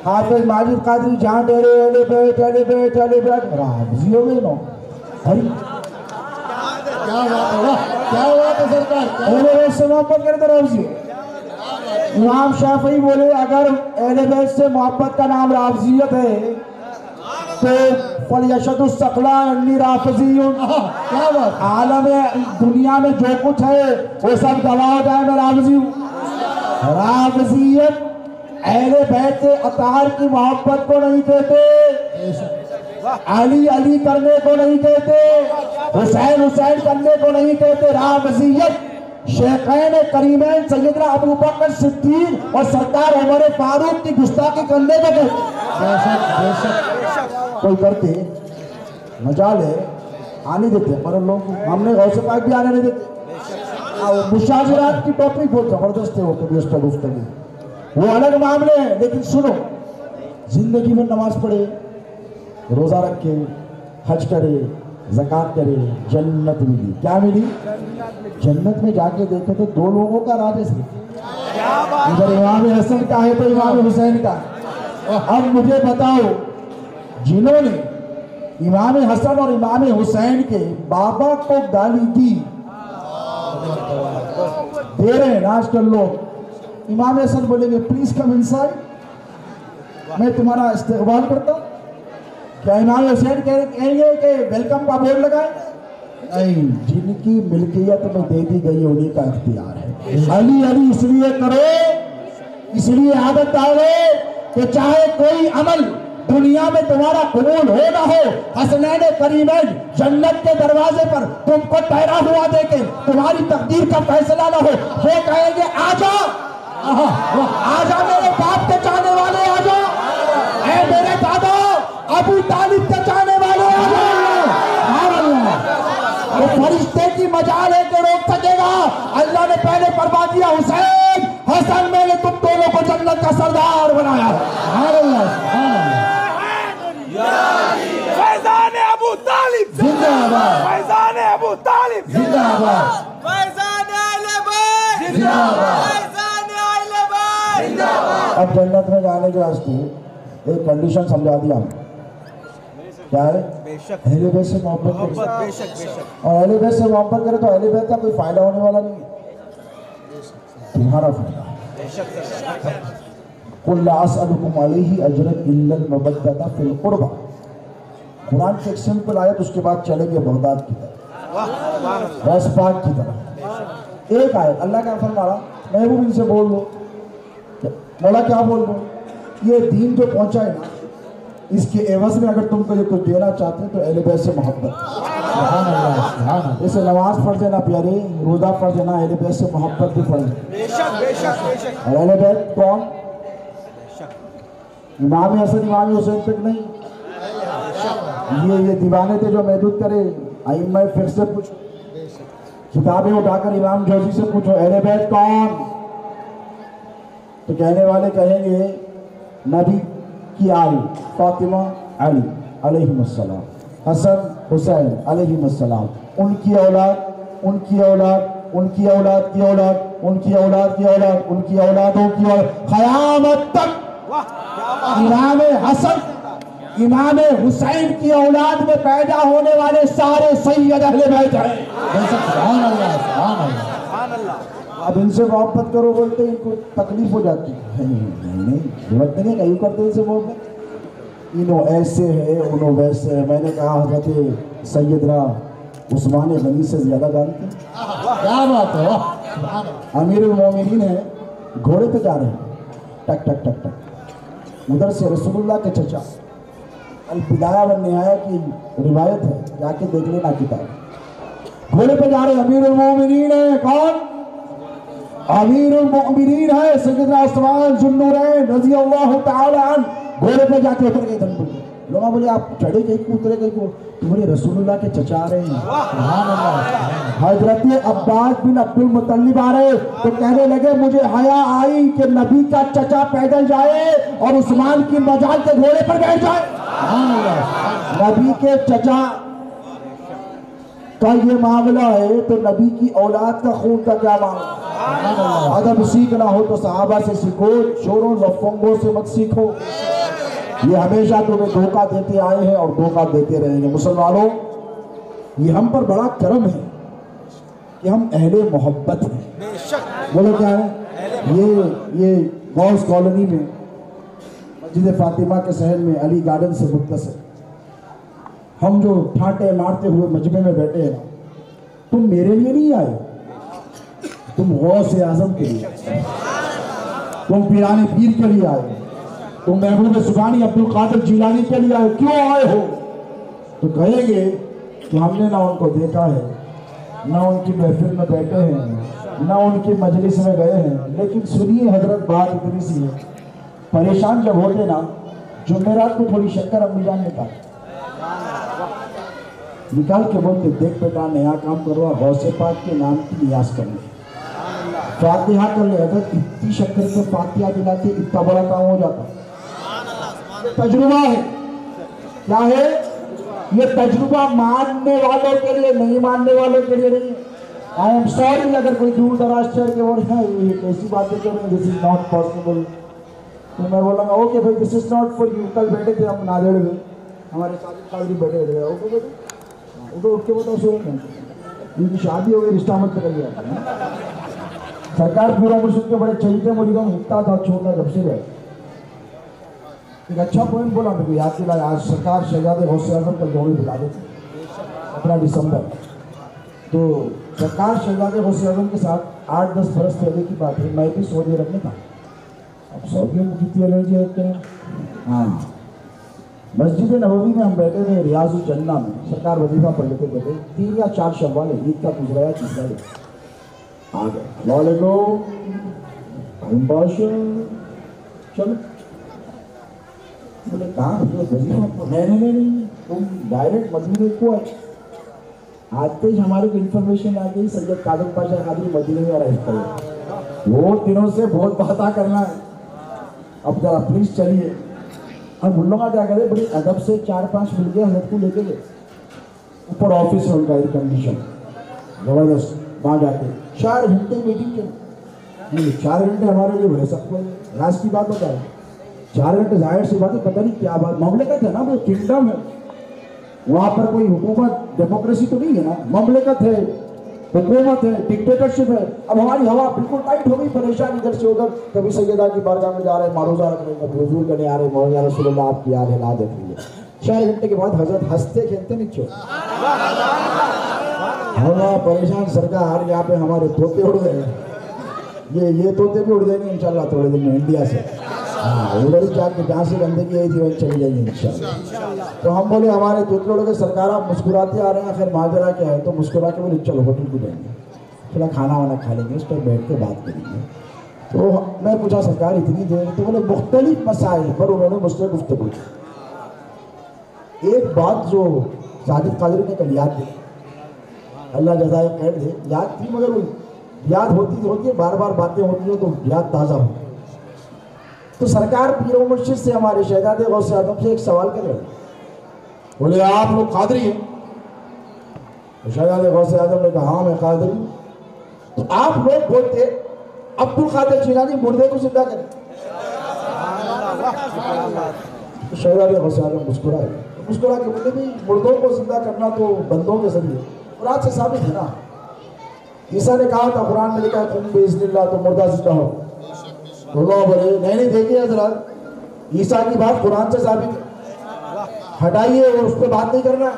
حافظ ماجد قادری جہاں ڈیرے اہل بیت, اہل بیت, اہل بیت, رافضی ہو گئے نا. کیا بات ہے سرکار, اہل بیت سے محبت کرے تو رافضی. امام شافعی بولے اگر اہل بیت سے محبت کا نام رافضیت ہے تو فَلْيَشَدُ السَّقْلَانِ اَنِّي رَافِضِيٌّ. کیا بات, عالم دنیا میں جو کچھ ہے وہ سب گواہ ہو جائے میں رافضی ہوں. رافضیت اہل بیت اطہار کی محبت کو نہیں کہتے, علی علی کرنے کو نہیں کہتے, حسین حسین کرنے کو نہیں کہتے. رافضیت شیخین کریمین سیدنا ابو بکر صدیق اور سردار عمر فاروق کی گستاخی کرنے کو کہتے. کوئی کرتے مجال ہے آنے دیتے پر لوگ, ہم نے غوث پاک بھی آنے نہیں دیتے. مشاجرات کی ٹاپک بہت زبردست ہے, وہ کبھی اس کا گفتگو وہ الگ معاملے ہیں. لیکن سنو, زندگی میں نماز پڑھے, روزہ رکھے, حج کرے, زکات کرے, جنت ملی. کیا ملی؟ جنت میں جا کے دیکھے تو دو لوگوں کا راج ہے صرف, ادھر امام حسن کا ہے تو امام حسین کا. اب مجھے بتاؤ جنہوں نے امام حسن اور امام حسین کے بابا کو گالی دی, دے رہے ہیں آج کل لوگ. امام حسن بولیں گے پلیز کم انسائڈ, میں تمہارا استقبال کرتا ہوں. کیا امام حسین کہیں گے کہ ویلکم کا بورڈ لگائیں؟ نہیں, جن کی ملکیت میں دے دی گئی انہی کا اختیار ہے. علی علی اس لیے کرو, اس لیے عادت ڈالو کہ چاہے کوئی عمل دنیا میں تمہارا قبول ہو نہ ہو, حسنین کریمین جنت کے دروازے پر تم کو ٹھہرا ہوا دیکھیں, تمہاری تقدیر کا فیصلہ نہ ہو, وہ کہیں گے آجا, آجا میرے باپ کے چاہنے والے, آجا اے میرے دادا ابو طالب کے چاہنے والے, آجا. وہ فرشتے کی مجال ہے کہ روک سکے گا؟ اللہ نے پہلے فرما دیا حسین حسن میں نے تم دونوں کو جنت کا سردار بنایا. فیضان ابو طالب زندہ آباد, فیضان ابو طالب زندہ آباد, فیضان اہل بیت زندہ آباد. فیضان اہل بیت. اب جنت میں جانے کے واسطے ایک کنڈیشن سمجھا دیا ہم. کیا ہے؟ اہل بیت سے محبت کرے, اور اہل بیت سے محبت کرے تو اہل بیت کا کوئی فائدہ ہونے والا نہیں, تمہارا فائدہ. قُلْ لَا أَسْأَلُكُمْ عَلَيْهِ أَجْرًا إِلَّا الْمَوَدَّةَ فِي الْقُرْبَى. قرآن کی ایک سمپل آیت, اس کے بعد چلیں گے بغداد کی طرف, ریس پاک کی طرف. ایک آیت اللہ کا فرما رہا, محبوب ان سے بول دو. مولا کیا بول دو؟ یہ دین جو پہنچا ہے نا, اس کے عوض میں اگر تم کو یہ کچھ دینا چاہتے ہیں تو اہل بیت سے محبت. سبحان اللہ, سبحان اللہ. جیسے نماز پڑھ دینا پیارے, روزہ پڑھ دینا, اہل بیت سے محبت بھی پڑھ دینا. اور اہل بیت کون؟ امام حسن امام حسین تک نہیں, یہ دیوانے تھے جو محدود کرے. ائمہ پھر سے پوچھو, کتابیں اٹھا کر امام جوزی سے پوچھو اہل بیت کون, تو کہنے والے کہیں گے نبی کی آل, فاطمہ علی علیہم السلام, حسن حسین علیہم السلام, ان کی اولاد, ان کی اولاد, ان کی اولاد کی اولاد، ان کی اولاد کی اولاد، ان کی اولادوں کی اولاد، قیامت تک امام حسن امام حسین کی اولاد میں پیدا ہونے والے سارے سید اہل بیت ہیں۔ سبحان اللہ، سبحان اللہ۔ اب ان سے محبت کرو بولتے ان کو تکلیف ہو جاتی ہے، نہیں ضرورت نہیں کہیں کرتے ان سے محبت، انہوں ایسے ہے انہوں ویسے ہے۔ میں نے کہا حضرت سیدنا عثمان غنی سے زیادہ جانتے ہیں؟ کیا بات ہے، امیر المومنین ہے، گھوڑے پہ جا رہے ہیں، ٹک ٹک ٹک ٹک، ادھر سے رسول اللہ کے چچا، البدایہ والنہایہ کی روایت ہے، جا کے دیکھ لینا کتاب، گھوڑے پہ جا رہے ہیں، امیر المومنین ہے، کون؟ امیر المؤمنین ہے سیدنا عثمان ذو النورین رضی اللہ تعالی عنہ، گھوڑے پہ جا کے اتر گئے دن پر۔ لوگ بولے آپ چڑھے گئے کیوں اترے گئے کیوں؟ تو بولے رسول اللہ کے چچا آ رہے ہیں، سبحان اللہ۔ حضرت عباس بن عبد المطلب آ رہے تو کہنے لگے مجھے حیا آئی کہ نبی کا چچا پیدل جائے اور عثمان کی مجال کے گھوڑے پر بیٹھ جائے، سبحان اللہ۔ نبی کے چچا کا یہ معاملہ ہے تو نبی کی اولاد کا خون کا کیا معاملہ؟ ادب سیکھنا ہو تو صحابہ سے سیکھو، چوروں لفنگوں سے مت سیکھو، یہ ہمیشہ تمہیں دھوکہ دیتے آئے ہیں اور دھوکہ دیتے رہیں گے۔ مسلمانوں یہ ہم پر بڑا کرم ہے کہ ہم اہل محبت ہیں، بولو کیا ہے؟ یہ غوث کالونی میں مسجد فاطمہ کے صحن میں علی گارڈن سے مختصر ہم جو ٹھاٹے مارتے ہوئے مجمع میں بیٹھے ہیں، تم میرے لیے نہیں آئے، تم غوث اعظم کے لیے، تم پیران پیر کے لیے آئے، تم محبوب سبحانی عبد القادر جیلانی کے لیے آئے، کیوں آئے ہو؟ تو کہیں گے کہ ہم نے نہ ان کو دیکھا ہے، نہ ان کی محفل میں بیٹھے ہیں، نہ ان کی مجلس میں گئے ہیں، لیکن سنیے حضرت بات اتنی سی ہے، پریشان جب ہوتے نا جمعرات کو تھوڑی شکر امی جان نکال کے بولتے دیکھ بیٹا نیا کام کرو، غوث پاک کے نام کی نیاز کرنے، فاتحہ کر لے، اگر اتنی شکر سے فاتحہ دلاتے اتنا بڑا کام ہو جاتا۔ تجربہ ہے، کیا ہے یہ تجربہ؟ ماننے والوں کے لیے، نہیں ماننے والوں کے لیے نہیں۔ I am sorry اگر کوئی دور دراز شہر کے اور ہے یہ کیسی باتیں کر رہے ہیں، this is not possible، تو میں بولا گا اوکے بھائی this is not for you۔ کل بیٹھے تھے ہم نادر میں، ہمارے ساجد قادری بیٹھے ہوئے، اوکے بیٹے تو اٹھ کے بتاؤ سو ان کی شادی ہو گئی، رشتہ مت کریے۔ سرکار پورا مرشد کے بڑے چہیتے مجھے ہکتا تھا چھوٹا جب سے گئے، ایک اچھا پوائنٹ بولا میرے کو یاد دلایا، آج سرکار شہزاد غوث اعظم کا جوڑی بلا دیتے 15 دسمبر، تو سرکار شہزاد غوث اعظم کے ساتھ 8-10 برس پہلے کی بات ہے، میں بھی سعودی عرب میں تھا۔ اب سعودیوں میں کتنی الرجی ہے کیا؟ ہاں، مسجد نبوی میں ہم بیٹھے تھے ریاض الجنہ میں، سرکار وظیفہ پڑھ لیتے بیٹھے، 3 یا 4 شوال ہے، عید کا گزرا ہے تیسرا ہے، آ گئے وعلیکم باشا چلو، بولے کہاں وظیفہ؟ نہیں تم ڈائریکٹ مدینے کو آئے، آتے ہی ہمارے کو انفارمیشن آ گئی سید قادر پاشا قادری مدینے میں رہتے ہیں، وہ دنوں سے بہت باتیں کرنا ہے، اب ذرا پلیز چلیے۔ اب ان لوگوں کا کیا کرے، بڑی ادب سے 4-5 مل گئے، حضرت کو لے کے گئے اوپر آفس ہے ان کا ایئر کنڈیشن زبردست، وہاں جا کے 4 گھنٹے میٹنگ کے، 4 گھنٹے ہمارے لیے بڑے سب کو راز کی بات ہوتا ہے، 4 گھنٹے ظاہر سی بات ہے، پتہ نہیں کیا بات، مملکت ہے نا وہ کنگڈم ہے، وہاں پر کوئی حکومت ڈیموکریسی تو نہیں ہے نا، مملکت ہے، حکومت ہے، ڈکٹیٹرشپ ہے۔ اب ہماری ہوا بالکل ٹائٹ ہو گئی، پریشان ادھر سے ادھر، کبھی سیدہ کی بارگاہ میں جا رہے ہیں معروضہ رکھ رہے ہیں، کبھی حضور کرنے آ رہے ہیں، مولانا رسول اللہ آپ کی یاد ہے لا دیکھ لیجیے۔ 4 گھنٹے کے بعد حضرت ہنستے کھیلتے نہیں چھوڑ، ہوا پریشان سرکار یہاں پہ ہمارے طوطے اڑ گئے، یہ طوطے بھی اڑ جائیں گے انشاءاللہ تھوڑے دن میں انڈیا سے، ہاں ادھر جا کے جہاں سے گندگی آئی تھی وہیں چلی جائیں گے انشاءاللہ۔ تو ہم بولے ہمارے طوطے اڑ گئے، سرکار آپ مسکراتے آ رہے ہیں، خیر ماجرا کیا ہے؟ تو مسکرا کے بولے چلو ہوٹل کو جائیں گے، چلا کھانا وانا کھا لیں گے، اس پر بیٹھ کے بات کریں گے۔ تو میں پوچھا سرکار اتنی دیر، تو بولے مختلف مسائل پر انہوں نے مجھ سے گفتگو کی۔ ایک بات جو ساجد قادری نے کل یاد دی، اللہ جزائے خیر دے، یاد تھی مگر وہ یاد ہوتی ہے، بار بار باتیں ہوتی ہیں تو یاد تازہ ہو۔ تو سرکار پیر و مرشد سے ہمارے شہزاد غوث اعظم سے ایک سوال کر رہے ہیں، بولے آپ لوگ قادری ہیں؟ شہزاد غوث اعظم نے کہا ہاں میں قادری ہوں۔ تو آپ لوگ بولتے عبد القادر جیلانی مردے کو زندہ کریں. شہزادے غوث اعظم مسکرائے کے بولے بھی مردوں کو زندہ کرنا تو بندوں کے ذریعے قرآن سے ثابت ہے نا. عیسیٰ نے کہا تھا قرآن میں لکھا ہے قم باذن اللہ تو مردہ زندہ ہو. اللہ بولے نہیں دیکھیے حضرات عیسیٰ کی بات قرآن سے ثابت ہے, ہٹائیے اور اس پہ بات نہیں کرنا.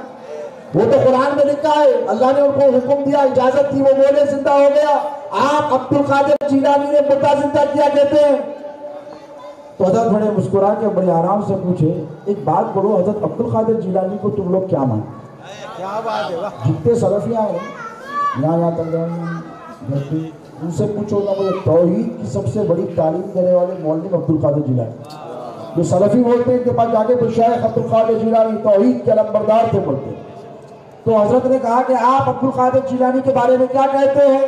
وہ تو قرآن میں لکھا ہے, اللہ نے ان کو حکم دیا, اجازت دی, وہ بولے زندہ ہو گیا. آپ عبد القادر جیلانی نے مردہ زندہ کیا کہتے ہیں. تو حضرت بڑے مسکرا کے بڑے آرام سے پوچھے ایک بات بولو حضرت عبد القادر جیلانی کو تم لوگ کیا مانتے؟ جتنے سلفیاں ہیں یہاں تک ان سے پوچھو نا, مجھے توحید کی سب سے بڑی تعلیم دینے والے مولوی عبد القادر جیلانی, جو سلفی بولتے ہیں ان کے پاس جا کے شیخ عبد القادر جیلانی توحید کے علمبردار تھے بولتے. تو حضرت نے کہا کہ آپ عبد القادر جیلانی کے بارے میں کیا کہتے ہیں؟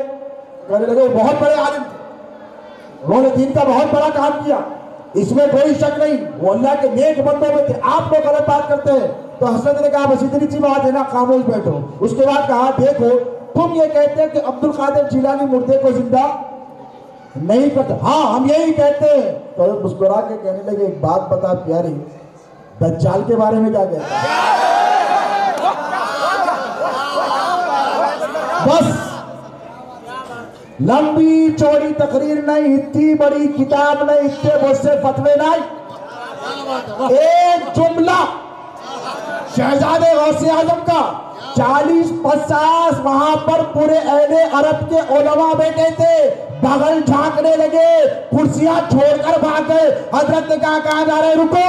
کہنے لگے وہ بہت بڑے عالم تھے, انہوں نے دین کا بہت بڑا کام کیا, اس میں کوئی شک نہیں, وہ اللہ کے نیک بندوں میں تھے. آپ لوگ غلط بات کرتے ہیں. تو حضرت نے کہا بس اتنی سی بات ہے نا, خاموش بیٹھو. اس کے بعد کہا دیکھو تم یہ کہتے ہیں کہ عبد القادر جیلانی مردے کو زندہ نہیں کرتا. ہاں ہم یہی کہتے ہیں. تو حضرت مسکرا کے کہنے لگے ایک بات بتا پیاری, دجال کے بارے میں کیا کہتے ہیں؟ بس لمبی چوڑی تقریر نہیں, اتنی بڑی کتاب نہیں, اتنے بہت سے فتوے نہیں, ایک جملہ شہزادے غوث اعظم کا 40-50 وہاں پر پورے اہل عرب کے علماء بیٹھے تھے, بغل جھانکنے لگے, کرسیاں چھوڑ کر بھاگ گئے. حضرت نے کہا کہاں جا رہے, رکو.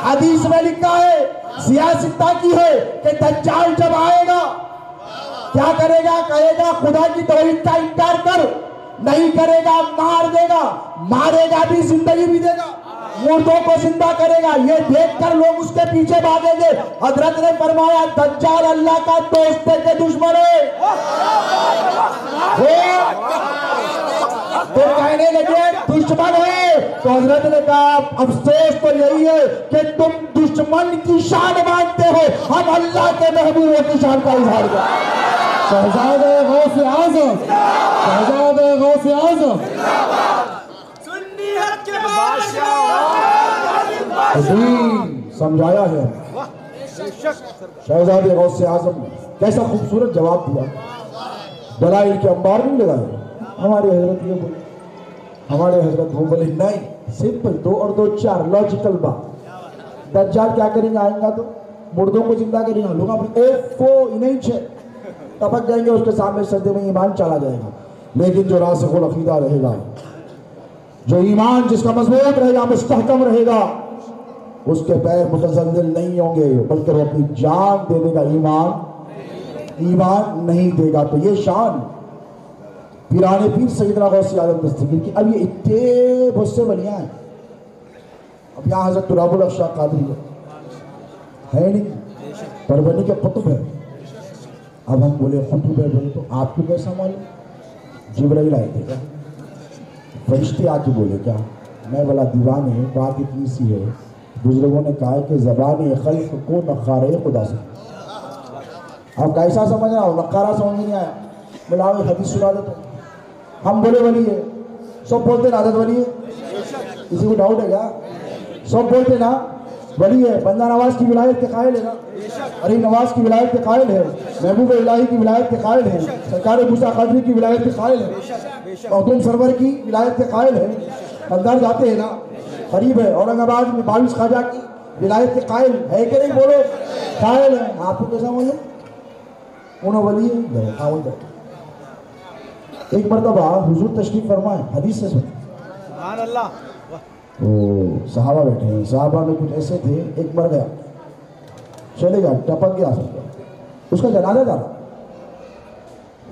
حدیث میں لکھا ہے, سیاستہ کی ہے کہ دجال جب آئے گا کیا کرے گا, کہے گا خدا کی توحید کا انکار کر, نہیں کرے گا مار دے گا, مارے گا بھی زندگی بھی دے گا, مردوں کو زندہ کرے گا. یہ دیکھ کر لوگ اس کے پیچھے بھاگیں گے. حضرت نے فرمایا دجال اللہ کا دوست ہے کہ دشمن ہے؟ تو کہنے لگے دشمن ہے. تو حضرت نے کہا افسوس تو یہی ہے کہ تم دشمن کی شان مانتے ہو, ہم اللہ کے محبوبوں کی شان کا اظہار کریں. شہزادے غوث اعظم, شہزادے غوث اعظم, سمجھایا ہے شہزادے غوث اعظم نے. کیسا خوبصورت جواب دیا, دلائل کے انبار نہیں لگائے. ہمارے حضرت یہ بولے, ہمارے حضرت وہ بولے نہیں, سمپل 2 اور 2 4 لاجیکل بات. دجال کیا کریں گے, آئیں گا تو مردوں کو زندہ کریں گے, لوگ انہیں ٹپک جائیں گے, اس کے سامنے سجدے میں ایمان چلا جائے گا. لیکن جو راسخ العقیدہ رہے گا, جو ایمان جس کا مضبوط رہے گا, مستحکم رہے گا, اس کے پیر متزلزل نہیں ہوں گے, بلکہ وہ اپنی جان دے دے گا, ایمان نہیں دے گا. تو یہ شان پیران پیر سیدنا غوث اعظم دستگیر کی. اب یہ اتنے بہت سے ولیاں ہیں. اب یہاں حضرت تراب الافشاء قادری ہے نہیں, پربنی کے قطب ہے. اب ہم بولے قطب ہے, بولے تو آپ کو کیسا معلوم؟ جبرائیل آئے تھے, فرشتے آ کے بولے کیا؟ میں بلا دیوان ہے, بات اتنی سی ہے, بزرگوں نے کہا کہ زبان خلق کو نخارے خدا سے. اب کیسا سمجھ رہا ہو, نقارہ سمجھ نہیں آیا, بلا ایک حدیث سنا دیتا ہوں. ہم بولے ولی ہے, سب بولتے نا عادت ولی ہے, کسی کو ڈاؤٹ ہے کیا؟ سب بولتے نا ولی ہے. بندہ نواز کی ولایت کے قائل ہے نا, علی نواز کی ولایت کے قائل ہے, محبوب الہی کی ولایت کے قائل ہے, سرکار موسیٰ قادری کی ولایت کے قائل ہے, مخدوم سرور کی ولایت کے قائل ہے. اندر جاتے ہیں نا, قریب ہے, اورنگ آباد میں 22 خواجہ کی ولایت کے قائل ہے کہ نہیں, بولو قائل ہے. آپ کو کیسا معلوم؟ انہوں ولی ہے. ایک مرتبہ حضور تشریف فرمائے, حدیث سے سبحان اللہ. تو صحابہ بیٹھے ہیں, صحابہ میں کچھ ایسے تھے, ایک مر گیا, چلے گا, ٹپک گیا, اس کا جنازہ جا رہا.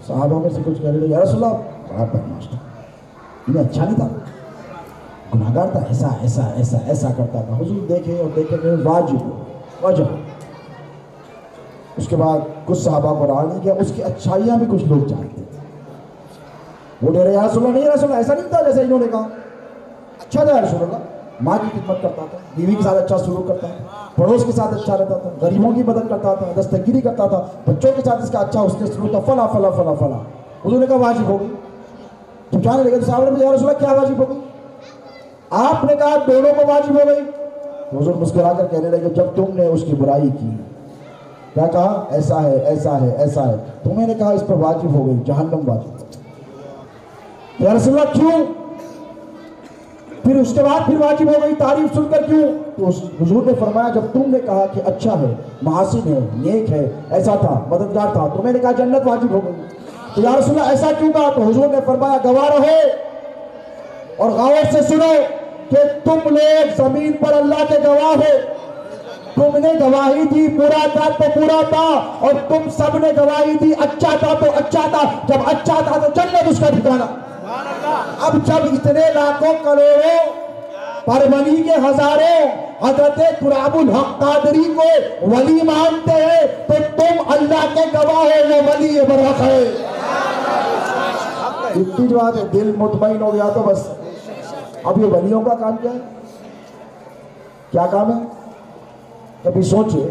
صحابہ میں سے کچھ کہنے لگے یا رسول اللہ, آپ بدماش تھا, انہیں اچھا نہیں تھا, گناہگار تھا, ایسا ایسا ایسا ایسا کرتا تھا. حضور دیکھے اور دیکھے کہ واجب وجہ. اس کے بعد کچھ صحابہ کو رہا نہیں کیا, اس کی اچھائیاں بھی کچھ لوگ جانتے تھے. وہ کہہ رہے یا رسول اللہ, نہیں یا رسول اللہ, ایسا نہیں تھا جیسے انہوں نے کہا. اچھا تھا یا رسول اللہ, ماں کی خدمت کرتا تھا, بیوی کے ساتھ اچھا سلوک کرتا تھا, پڑوس کے ساتھ اچھا رہتا تھا, غریبوں کی مدد کرتا تھا, دستگیری کرتا تھا, بچوں کے ساتھ اس کا اچھا اس کے سلوک تھا, فلا فلا فلا فلا. حضور نے کہا واجب ہو گئی. پوچھانے لگے صحابہ نے یا رسول اللہ کیا واجب ہو گئی؟ آپ نے کہا دونوں کو واجب ہو گئی. حضور مسکرا کر کہنے لگے جب تم نے اس کی برائی کی کیا کہا ایسا ہے ایسا ہے ایسا ہے, تمہیں نے کہا اس پر واجب ہو گئی, جہنم واجب ہو گئی. یا رسول اللہ کیوں؟ پھر اس کے بعد پھر واجب ہو گئی تعریف سن کر کیوں؟ تو حضور نے فرمایا جب تم نے کہا کہ اچھا ہے, محاسن ہے, نیک ہے, ایسا تھا, مددگار تھا, تمہیں نے کہا جنت واجب ہو گئی. تو یا رسول اللہ ایسا کیوں کہا؟ تو حضور نے فرمایا گواہ رہو اور غور سے سنو کہ تم لوگ زمین پر اللہ کے گواہ ہو. تم نے گواہی دی برا تھا تو برا تھا, اور تم سب نے گواہی دی اچھا تھا تو اچھا تھا. جب اچھا تھا تو جنت اس کا ٹھکانہ. اب جب اتنے لاکھوں کروڑوں پر ولی کے ہزاروں حضرت تراب الحق قادری کو ولی مانتے ہیں تو تم اللہ کے گواہ ہو وہ ولی برحق ہے. اتنی جو بات ہے, دل مطمئن ہو گیا تو بس. اب یہ ولیوں کا کام کیا ہے؟ کیا کام ہے؟ کبھی سوچے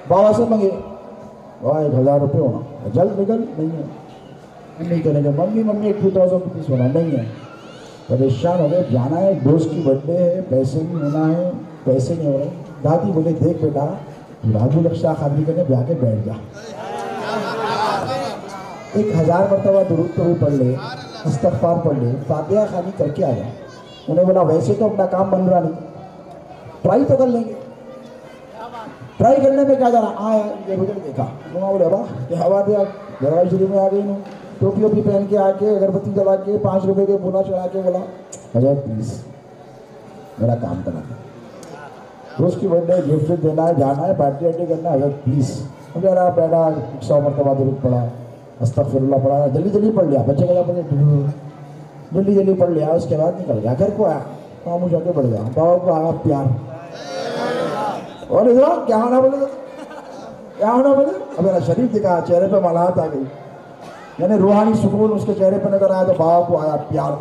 بابا سے مانگے 1000 روپے ہونا, جلد نکل نہیں ہے, نہیں کریں گے. ممی 2000 روپیز ہونا نہیں ہے. پریشان ہو گئے, جانا ہے, دوست کی برتھ ڈے ہے, پیسے نہیں ہونا ہے, پیسے نہیں ہو رہے. دادی بولے دیکھ بیٹا راجو لکشا خالی کرنے بیاہ کے بیٹھ جا, 1000 مرتبہ درود تو پڑھ لے, استغفار پڑھ لے, فاتحہ خانی کر کے آ جا. انہیں بولا ویسے تو اپنا کام بن رہا نہیں, ٹرائی تو کر لیں گے. ٹرائی کرنے میں کیا جا رہا آیا یہ بجر دیکھا. بولے با کیا بات ہے, آپ دروازے شریف میں آ گئی نو, ٹوپی ووپی پہن کے آ کے اگربتی جلا کے 5 روپے کے پونا چڑھا کے بولا حضرت پلیز میرا کام کرنا ہے, دوست کی برتھ ڈے گفٹ دینا ہے, جانا ہے, پارٹی وارٹی کرنا ہے, حضرت پلیز. مجھے رہا بیٹھا 100 مرتبہ درود پڑھا, استغفر اللہ پڑھا, جلدی پڑھ لیا, بچے کا جلدی پڑھ لیا. اس کے بعد نکل گیا, گھر کو آیا, خاموش ہو کے پڑھ گیا. بابا کو آیا پیار, اور ادھر کیا ہونا بولے, کیا ہونا بولے. اب میرا شریف دکھا, چہرے پہ ملامت آ گئی, یعنی روحانی سکون اس کے چہرے پہ نظر آیا. تو بابا کو آیا پیار.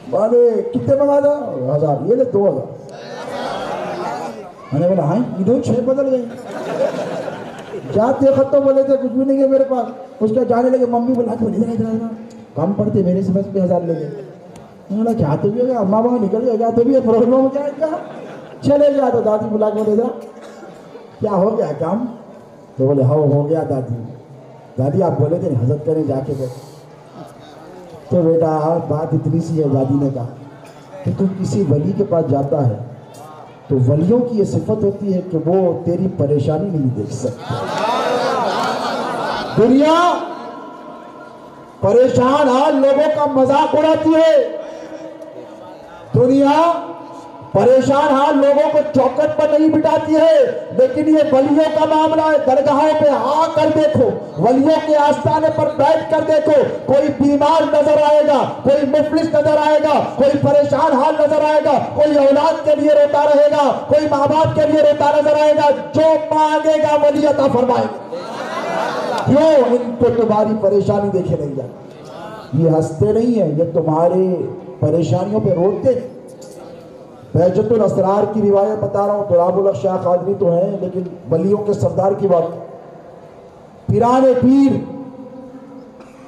بولے کتنے منگا تھا؟ 1000. یہ لے 2000. میں نے بولا ہاں ادھر 6 بدل گئی. جاتے ختم بولے تھے کچھ بھی نہیں ہے میرے پاس. اس کے جانے لگے, ممی بولا کم پڑتے میرے سے بس 1000 لے گئے. میں بولا کیا تو بھی ہو گیا, اماں باں نکل گیا, کیا تو بھی ہے, پرابلم ہو گیا کیا, چلے گیا. تو دادی بلا کے بولے کیا ہو گیا کام؟ تو بولے ہاں ہو گیا دادی. دادی آپ بولے تھے حضرت کریں جا کے بیٹھ. تو بیٹا بات اتنی سی ہے, دادی نے کہا کہ تو کسی ولی کے پاس جاتا ہے تو ولیوں کی یہ صفت ہوتی ہے کہ وہ تیری پریشانی نہیں دیکھ سکتے. دنیا پریشان حال لوگوں کا مذاق اڑاتی ہے, دنیا پریشان حال لوگوں کو چوکٹ پر نہیں بٹھاتی ہے, لیکن یہ ولیوں کا معاملہ ہے. درگاہوں پہ آ کر دیکھو, ولیوں کے آستانے پر بیٹھ کر دیکھو, کوئی بیمار نظر آئے گا, کوئی مفلس نظر آئے گا, کوئی پریشان حال نظر آئے گا, کوئی اولاد کے لیے روتا رہے گا, کوئی ماں باپ کے لیے روتا نظر آئے گا. جو مانگے گا ولی عطا فرمائے گا. کیوں؟ ان کو تمہاری پریشانی دیکھے نہیں جاتی. یہ ہنستے نہیں ہیں, یہ تمہارے پریشانیوں پہ روتے ہیں. بہجت الاسرار کی روایت بتا رہا ہوں. تراب الحق شاہ قادری تو ہیں لیکن ولیوں کے سردار کی بات. پیران پیر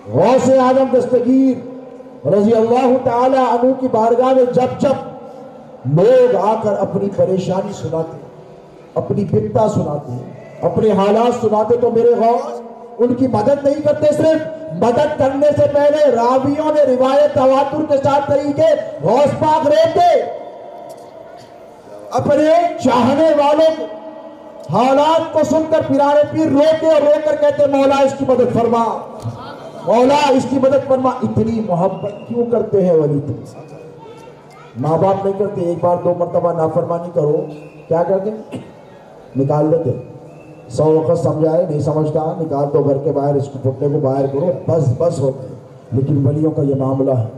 غوث اعظم دستگیر رضی اللہ تعالی عنہ کی بارگاہ میں جب لوگ آ کر اپنی پریشانی سناتے, اپنی بپتا سناتے, اپنے حالات سناتے, تو میرے غوث ان کی مدد نہیں کرتے. صرف مدد کرنے سے پہلے راویوں نے روایت تواتر کے ساتھ کہی کہ غوث پاک روتے, اپنے چاہنے والوں حالات کو سن کر پیران پیر روتے اور رو کر کہتے مولا اس کی مدد فرما, مولا اس کی مدد فرما. اتنی محبت کیوں کرتے ہیں ولی؟ ماں باپ نہیں کرتے, 1 بار 2 مرتبہ نافرمانی کرو کیا کرتے, نکال دیتے. 100 وقت سمجھائے نہیں سمجھتا, نکال دو گھر کے باہر, اس کو پٹنے کو باہر کرو, بس ہوتے. لیکن ولیوں کا یہ معاملہ ہے,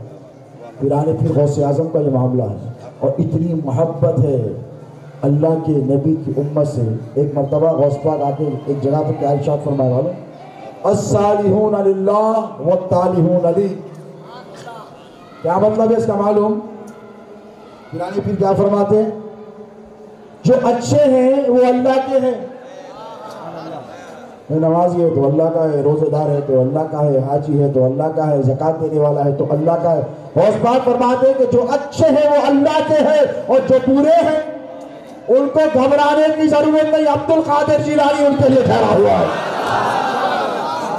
پیران پیر غوث اعظم کا یہ معاملہ ہے, اور اتنی محبت ہے اللہ کے نبی کی امت سے. ایک مرتبہ غوث پاک آ کے ایک جگہ پہ کیا ارشاد فرمائے والے, الصالحون للہ والطالحون لی. کیا مطلب ہے اس کا معلوم؟ پیران پیر کیا فرماتے ہیں, جو اچھے ہیں وہ اللہ کے ہیں, نمازی ہے تو اللہ کا ہے، روزہ دار ہے تو اللہ کا ہے، حاجی ہے تو اللہ کا ہے، زکات دینے والا ہے تو اللہ کا ہے۔ غوث پاک فرماتے ہیں کہ جو اچھے ہیں وہ اللہ کے ہیں اور جو برے ہیں ان کو گھبرانے کی ضرورت نہیں، عبد القادر جیلانی ان کے لیے ٹھہرا ہوا ہے۔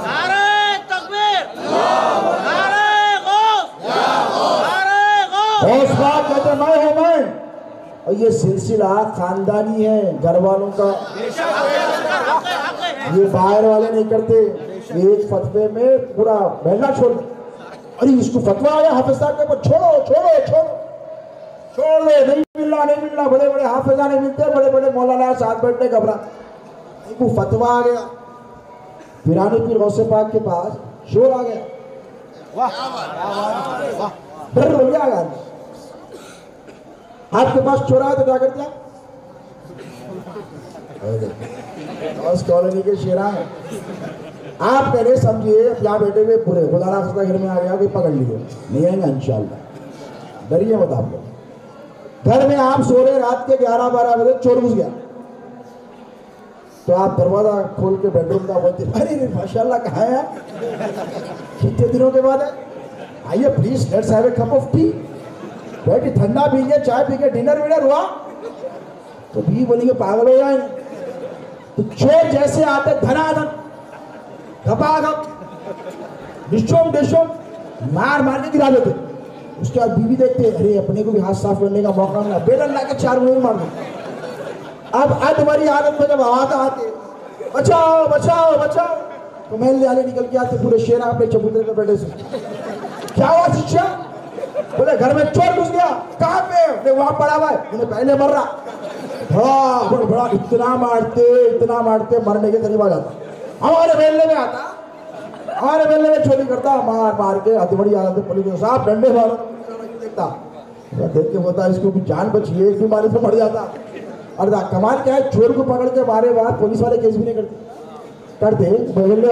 نعرہ تکبیر، نعرہ غوث، نعرہ غوث۔ غوث پاک کہتے ہیں میں ہوں میں، اور یہ سلسلہ خاندانی ہے، گھر والوں کا، یہ باہر والے نہیں کرتے۔ ایک فتوے میں پورا محلہ چھوڑ دیں، ارے اس کو فتویٰ آیا حافظ صاحب کے اوپر، چھوڑو چھوڑو چھوڑو چھوڑ دے، نہیں ملنا نہیں ملنا، بڑے بڑے حافظہ نہیں ملتے، بڑے بڑے مولانا ساتھ بیٹھنے گھبرا، ان کو فتویٰ آ گیا۔ پیرانے پیر غوث پاک کے پاس شور آ گیا، ڈر ہو گیا گا، آپ کے پاس چورا ہے تو کیا کرتے ہیں؟ اس کالونی کے شیران ہیں، آپ پہلے سمجھئے یہاں بیٹھے ہوئے پورے خدا ناخستہ گھر میں آ گیا کوئی پکڑ لیجیے، نہیں آئیں گا انشاءاللہ، ڈریے مت آپ لوگ۔ گھر میں آپ سو رہے، رات کے 11-12 بجے چور گھس گیا تو آپ دروازہ کھول کے بیڈ روم کا بولتے ارے ماشاءاللہ کہاں ہے آپ، کتنے دنوں کے بعد ہے، آئیے please let's have a cup of T, بیٹھی ٹھنڈا پیئے، چائے پی کے ڈنر وڈر ہوا تو بھی بولی کہ پاگل ہو جائیں، تو چور جیسے آتے دھنا دھن گھپا گھپ ڈشوم ڈشوم مار مار کے گرا دیتے، اس کے بعد بیوی دیکھتے ارے اپنے کو بھی ہاتھ صاف کرنے کا موقع ملا، بیلن لا کے 4 منہ مار دو۔ اب ادھوری حالت میں جب آواز آتے بچاؤ بچاؤ بچاؤ تو محلے والے نکل کے آتے، پورے شیر اپنے چبوترے پہ بیٹھے سے کیا ہوا شکشا، بولے گھر میں چور گھس گیا، کہاں پہ، وہاں پڑا ہوا ہے، انہیں پہلے مر رہا، بڑا بڑا اتنا مارتے مرنے کے قریب آ جاتا، ہمارے محلے میں آتا، ہمارے محلے میں چوری کرتا، مار مار کے ہتھوڑی آ جاتے، پولیس صاحب ڈنڈے مارو، دیکھتا دیکھ کے بتا اس کو بھی جان بچی ہے، ایک بھی مارے سے مر جاتا۔ اور کمال کیا ہے، چور کو پکڑ کے مارے بعد پولیس والے کیس بھی نہیں کرتے، محلے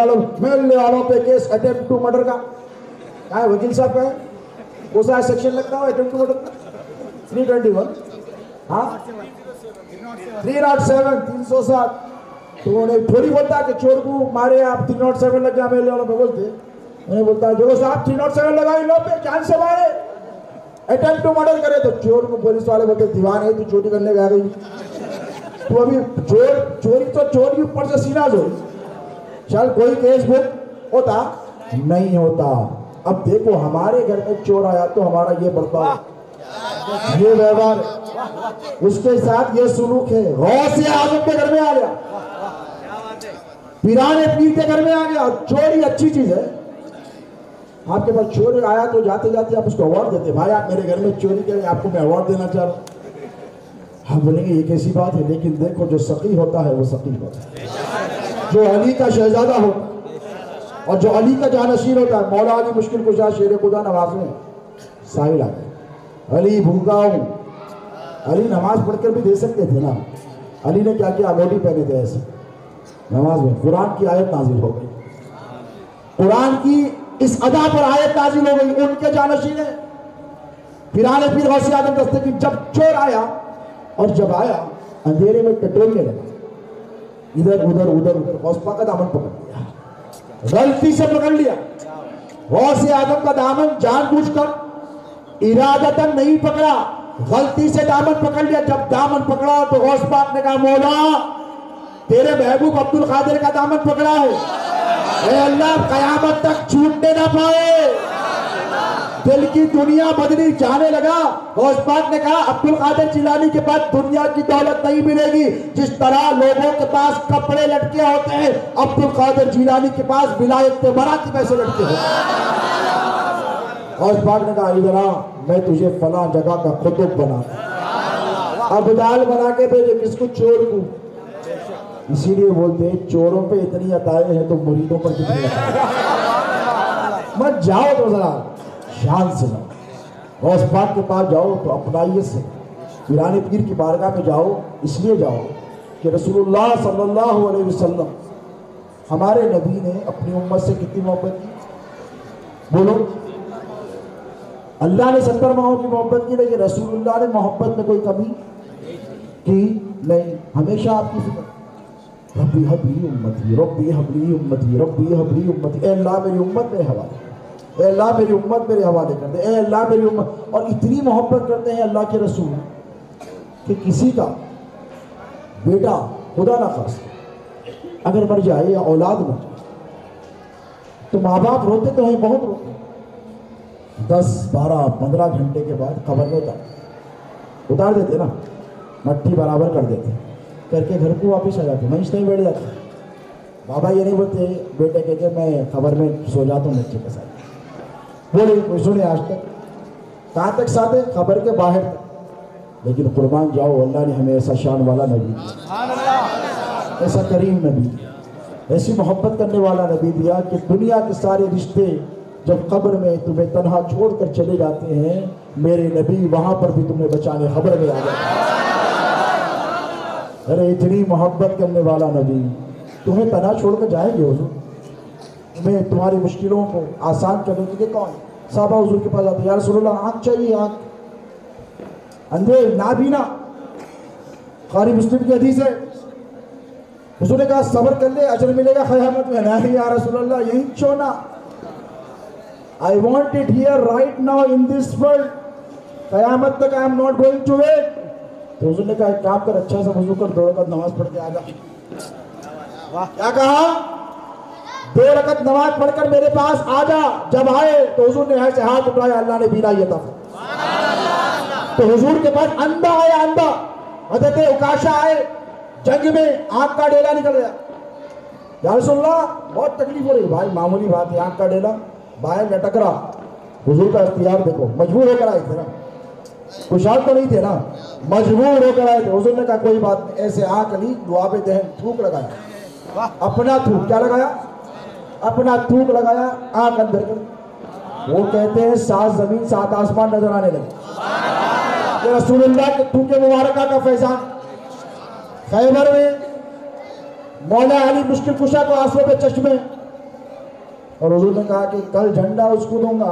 والوں پہ کیس اٹیمپٹ ٹو مرڈر کا، کہاں ہے وکیل صاحب کا ہے، وہ سا سیکشن لگتا ہو اٹیمپٹ ٹو مرڈر کا 321، ہاں 307 307، تو انہیں تھوڑی بولتا کہ چور کو مارے آپ 307 لگ جا، محلے والوں پہ بولتے، انہیں بولتا جو صاحب 307 لگائی لو پہ جان سے مارے، اٹیمپٹ ٹو مرڈر کرے، تو چور کو پولیس والے بولتے دیوان ہے تو چوری کرنے گیا گئی، تو ابھی چوری تو چوری اوپر سے سینہ چوری، چل کوئی کیس بک ہوتا نہیں ہوتا۔ اب دیکھو ہمارے گھر میں چور آیا تو ہمارا یہ برتاؤ، یہ ویوہار ہے، اس کے ساتھ یہ سلوک ہے، غوث اعظم کے گھر میں آ گیا، پیرانے پیر کے گھر میں آ گیا، اور چوری اچھی چیز ہے، آپ کے پاس چور آیا تو جاتے جاتے آپ اس کو ایوارڈ دیتے، بھائی آپ میرے گھر میں چوری کریں، آپ کو میں ایوارڈ دینا چاہ رہا ہوں، ہم بولیں گے یہ کیسی بات ہے، لیکن دیکھو جو سقی ہوتا ہے وہ سقی ہوتا ہے، جو علی کا شہزادہ ہوتا ہے اور جو علی کا جانشین ہوتا ہے، مولا علی مشکل کشا شیر خدا نواز میں ساحل آگئے، علی بھوکا ہوں، علی نماز پڑھ کر بھی دے سکتے تھے نا، علی نے کیا کیا، انگوٹھی پہنے تھے ایسے نماز میں، قرآن کی آیت نازل ہو گئی، قرآن کی اس ادا پر آیت نازل ہو گئی، ان کے جانشین ہیں پیرانے پیر غوث اعظم دستگیر۔ جب چور آیا اور جب آیا اندھیرے میں ٹٹولنے لگا، ادھر ادھر ادھر ادھر، غوث پاک کا دامن پکڑ لیا، غلطی سے پکڑ لیا، غوث اعظم کا دامن جان بوجھ کر ارادتاً نہیں پکڑا، غلطی سے دامن پکڑ لیا۔ جب دامن پکڑا تو غوث پاک نے کہا مولا تیرے محبوب عبد القادر کا دامن پکڑا ہے، اے اللہ قیامت تک چھوٹنے نہ پائے۔ دل کی دنیا بدلی جانے لگا، غوث پاک نے کہا عبد القادر جیلانی کے بعد دنیا کی دولت نہیں ملے گی، جس طرح لوگوں کے پاس کپڑے لٹکے ہوتے ہیں عبد القادر جیلانی کے پاس ولایت کے مراتب ایسے لٹکے ہوتے ہیں۔ غوث پاک نے کہا ادھر آ، میں تجھے فلاں جگہ کا قطب بنا ابدال بنا کے بھیجے، کس کو؟ چور کو۔ اسی لیے بولتے ہیں چوروں پہ اتنی عطائیں ہیں تو مریدوں پر کتنی عطائیں، مت جاؤ تو ذرا شان سے جاؤ، غوث پاک کے پاس جاؤ تو اپنائیت سے، پیرانے پیر کی بارگاہ میں جاؤ اس لیے جاؤ کہ رسول اللہ صلی اللہ علیہ وسلم ہمارے نبی نے اپنی امت سے کتنی محبت کی؟ بولو، اللہ نے 70 ماہوں کی محبت کی، لیکن رسول اللہ نے محبت میں کوئی کمی کی نہیں، ہمیشہ آپ کی فکر، ربی حبلی امتی، ربی حبلی امتی، ربی حبلی امتی، اے اللہ میری امت میرے حوالے، اے اللہ میری امت میرے حوالے کر دے، اے اللہ میری امت. اور اتنی محبت کرتے ہیں اللہ کے رسول کہ کسی کا بیٹا خدا نہ خواستہ اگر مر جائے یا اولاد مر جائے تو ماں باپ روتے تو ہیں، بہت روتے ہیں، 10 12 15 گھنٹے کے بعد قبر میں اتار دیتے نا، مٹی برابر کر دیتے، کر کے گھر کو واپس آ جاتے، منچ نہیں بیٹھ جاتے. بابا یہ نہیں بولتے بیٹے کہتے میں قبر میں سو جاتا ہوں بچے کے ساتھ، بولے کوئی سنے آج تک؟ کہاں تک ساتھ ہے؟ قبر کے باہر تک. لیکن قربان جاؤ اللہ نے ہمیں ایسا شان والا نبی دیا، ایسا کریم نبی دیا، ایسی محبت کرنے والا نبی دیا کہ دنیا کے سارے رشتے جب قبر میں تمہیں تنہا چھوڑ کر چلے جاتے ہیں، میرے نبی وہاں پر بھی تمہیں بچانے خبر میں آ جاتے ہیں. ارے اتنی محبت کرنے والا نبی تمہیں تنہا چھوڑ کر جائیں گے حضور؟ تمہیں تمہاری مشکلوں کو آسان کرنے کے لیے کون؟ صحابہ حضور کے پاس آتے ہیں، یا رسول اللہ آنکھ چاہیے، آنکھ، اندھے نابینا. بخاری مسلم کی حدیث ہے، حضور نے کہا صبر کر لے اجر ملے گا قیامت میں. نہیں یا رسول اللہ یہی چھونا، I want it here right now in this world. قیامت تک I am not going to wait. تو حضور نے کہا ایک کام کر، اچھا سا وضو کر، 2 رکعت نماز پڑھ کے آ جا. کیا کہا؟ 2 رکعت نماز پڑھ کر میرے پاس آ جا. جب آئے تو حضور نے ایسے ہاتھ اٹھایا، اللہ نے بینائی عطا فرمائی. تو حضور کے پاس اندھا آیا، اندھا. حضرت عکاشہ آئے جنگ میں، آنکھ کا ڈیلا نکل گیا. یا رسول اللہ بہت تکلیف ہو رہی. بھائی معمولی بات ہے، آنکھ کا ڈیلا باہر لٹک رہا. حضور کا اختیار دیکھو، مجبور ہو کر آئے تھے نا، خوشحال تو نہیں تھے نا، مجبور ہو کر آئے تھے. حضور نے کہا کوئی بات نہیں، ایسے آنکھ لی، دعا پہ دہن تھوک لگایا، اپنا تھوک کیا لگایا؟ اپنا تھوک لگایا، آنکھ اندر کر. وہ کہتے ہیں 7 زمین 7 آسمان نظر آنے لگے. یہ رسول اللہ کے تھوک مبارکہ کا فیضان. خیبر میں مولا علی مشکل کشا کو آنسوں پہ چشمے، اور حضور نے کہا کہ کل جھنڈا اس کو دوں گا.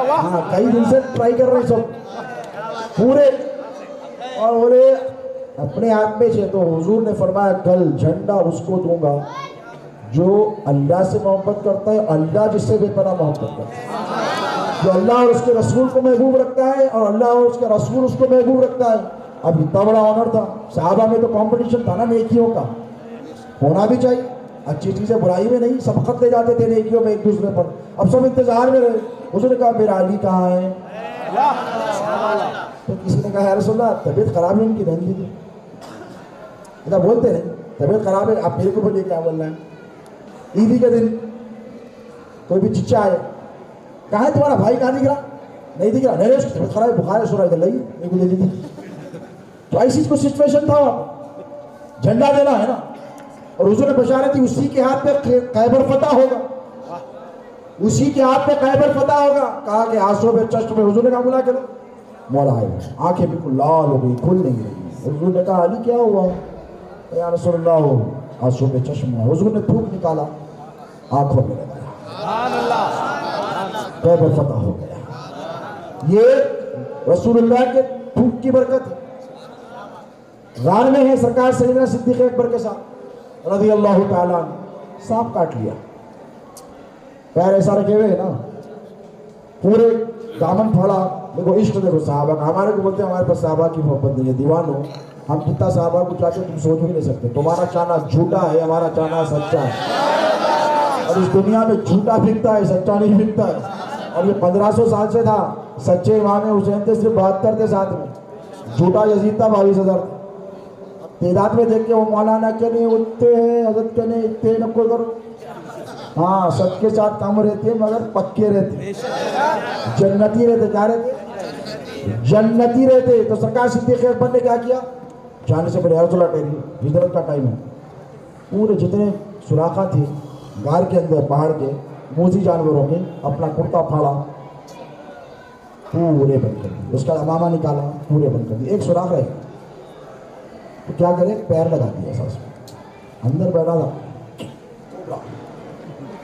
ہاں کئی دن سے ٹرائی کر رہے سب پورے، اور بولے اپنے ہاتھ میں سے. تو حضور نے فرمایا کل جھنڈا اس کو دوں گا جو اللہ سے محبت کرتا ہے، اللہ جس سے بے پناہ محبت کرتا ہے، جو اللہ اور اس کے رسول کو محبوب رکھتا ہے اور اللہ اور اس کے رسول اس کو محبوب رکھتا ہے. اب اتنا بڑا آنر تھا. صحابہ میں تو کمپٹیشن تھا نا نیکیوں کا، ہونا بھی چاہیے. اچھی چیزیں برائی میں نہیں، سبقت لے جاتے تھے نیکیوں میں ایک دوسرے پر. اب سب انتظار میں رہے. حضور نے کہا میرا علی کہاں ہے؟ تو کسی نے کہا یا رسول اللہ طبیعت خراب ہے ان کی، رہنے دیجیے. اتنا بولتے نہیں طبیعت خراب ہے، آپ میرے کو بولیے کیا بولنا ہے. عیدی کے دن کوئی بھی چچا آئے، کہاں ہے تمہارا بھائی؟ کہاں دکھ رہا؟ نہیں دکھ رہا. نہیں طبیعت خراب ہے، بخار ہے، سو رہا ہے، لگی میرے کو دے دیجیے. تو ایسی کو سچویشن تھا، جھنڈا دینا ہے نا. اور حضور نے بشارت دی اسی کے ہاتھ پہ خیبر فتح ہوگا، اسی کے ہاتھ پہ خیبر فتح ہوگا. کہا کہ آنسوں پہ چشم میں. حضور نے کہا بلا کے لو. مولا آئے، آنکھیں بالکل لال ہو گئی، کھل نہیں رہی. حضور نے کہا علی کیا ہوا؟ یا رسول اللہ ہو آنسوں پہ چشم ہے. حضور نے تھوک نکالا، آنکھوں میں لگایا، خیبر فتح ہو گیا. یہ رسول اللہ کے تھوک کی برکت ہے. غار میں ہے سرکار سیدنا صدیق اکبر کے ساتھ رضی اللہ تعالیٰ عنہ، سانپ کاٹ لیا. پیر ایسا رکھے ہوئے نا، پورے دامن پھاڑا. دیکھو عشق، دیکھو صحابہ کا. ہمارے کو بولتے ہیں ہمارے پاس صحابہ کی محبت نہیں ہے. دیوانو ہم جتنا صحابہ کو چاہتے تم سوچ بھی نہیں سکتے. تمہارا چاہنا جھوٹا ہے، ہمارا چاہنا سچا ہے. اور اس دنیا میں جھوٹا بکتا ہے، سچا نہیں بکتا ہے. اور یہ 1500 سال سے تھا. سچے امام حسین تھے صرف 72 تھے ساتھ میں، جھوٹا یزید تھا 22,000. تعداد میں دیکھ کے وہ مولانا کے نہیں اٹھتے ہیں، حضرت کے نہیں اتنے نکل کرو. ہاں سب کے ساتھ کم رہتے ہیں مگر پکے رہتے، جنتی رہتے. کیا رہتے؟ جنتی رہتے. تو سرکار صدیق اکبر نے کیا کیا؟ جانے سے پہلے رسول اللہ ٹھہریے، ہجرت کا ٹائم ہے. پورے جتنے سوراخاں تھے غار کے اندر پہاڑ کے، موذی جانوروں کے، اپنا کرتا پھاڑا، پورے بند کر دیے. اس کا امامہ نکالا، پورے بند کر دیے. ایک سوراخ رہے تو کیا کرے؟ پیر لگا دیا سانس میں. اندر بیٹھا تھا،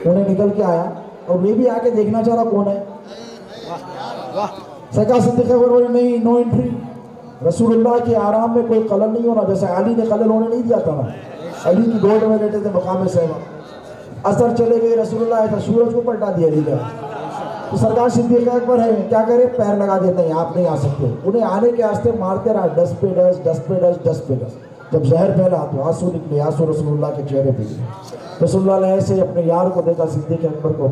انہیں نکل کے آیا اور یہ بھی آ کے دیکھنا چاہ رہا کون ہے. سرکار صدیق اکبر بولے نہیں، نو انٹری. رسول اللہ کے آرام میں کوئی خلل نہیں ہونا. جیسے علی نے خلل ہونے نہیں دیا تھا نا، علی کی گود میں لیٹے تھے مقام صحبہ. اثر چلے گئے, رسول اللہ ایسا سورج کو پلٹا دیا علی کا. تو سرکار صدیق اکبر ہے, کیا کرے, پیر لگا دیتے ہیں, آپ نہیں آ سکتے. انہیں آنے کے واسطے مارتے رہا, 10 پہ 10, 10 پہ 10, 10 پہ 10. جب زہر پھیلا تو آنسو نکلے, آنسو رسول اللہ کے چہرے پہ. رسول اللہ نے ایسے اپنے یار کو دیکھا صدیق اکبر کو,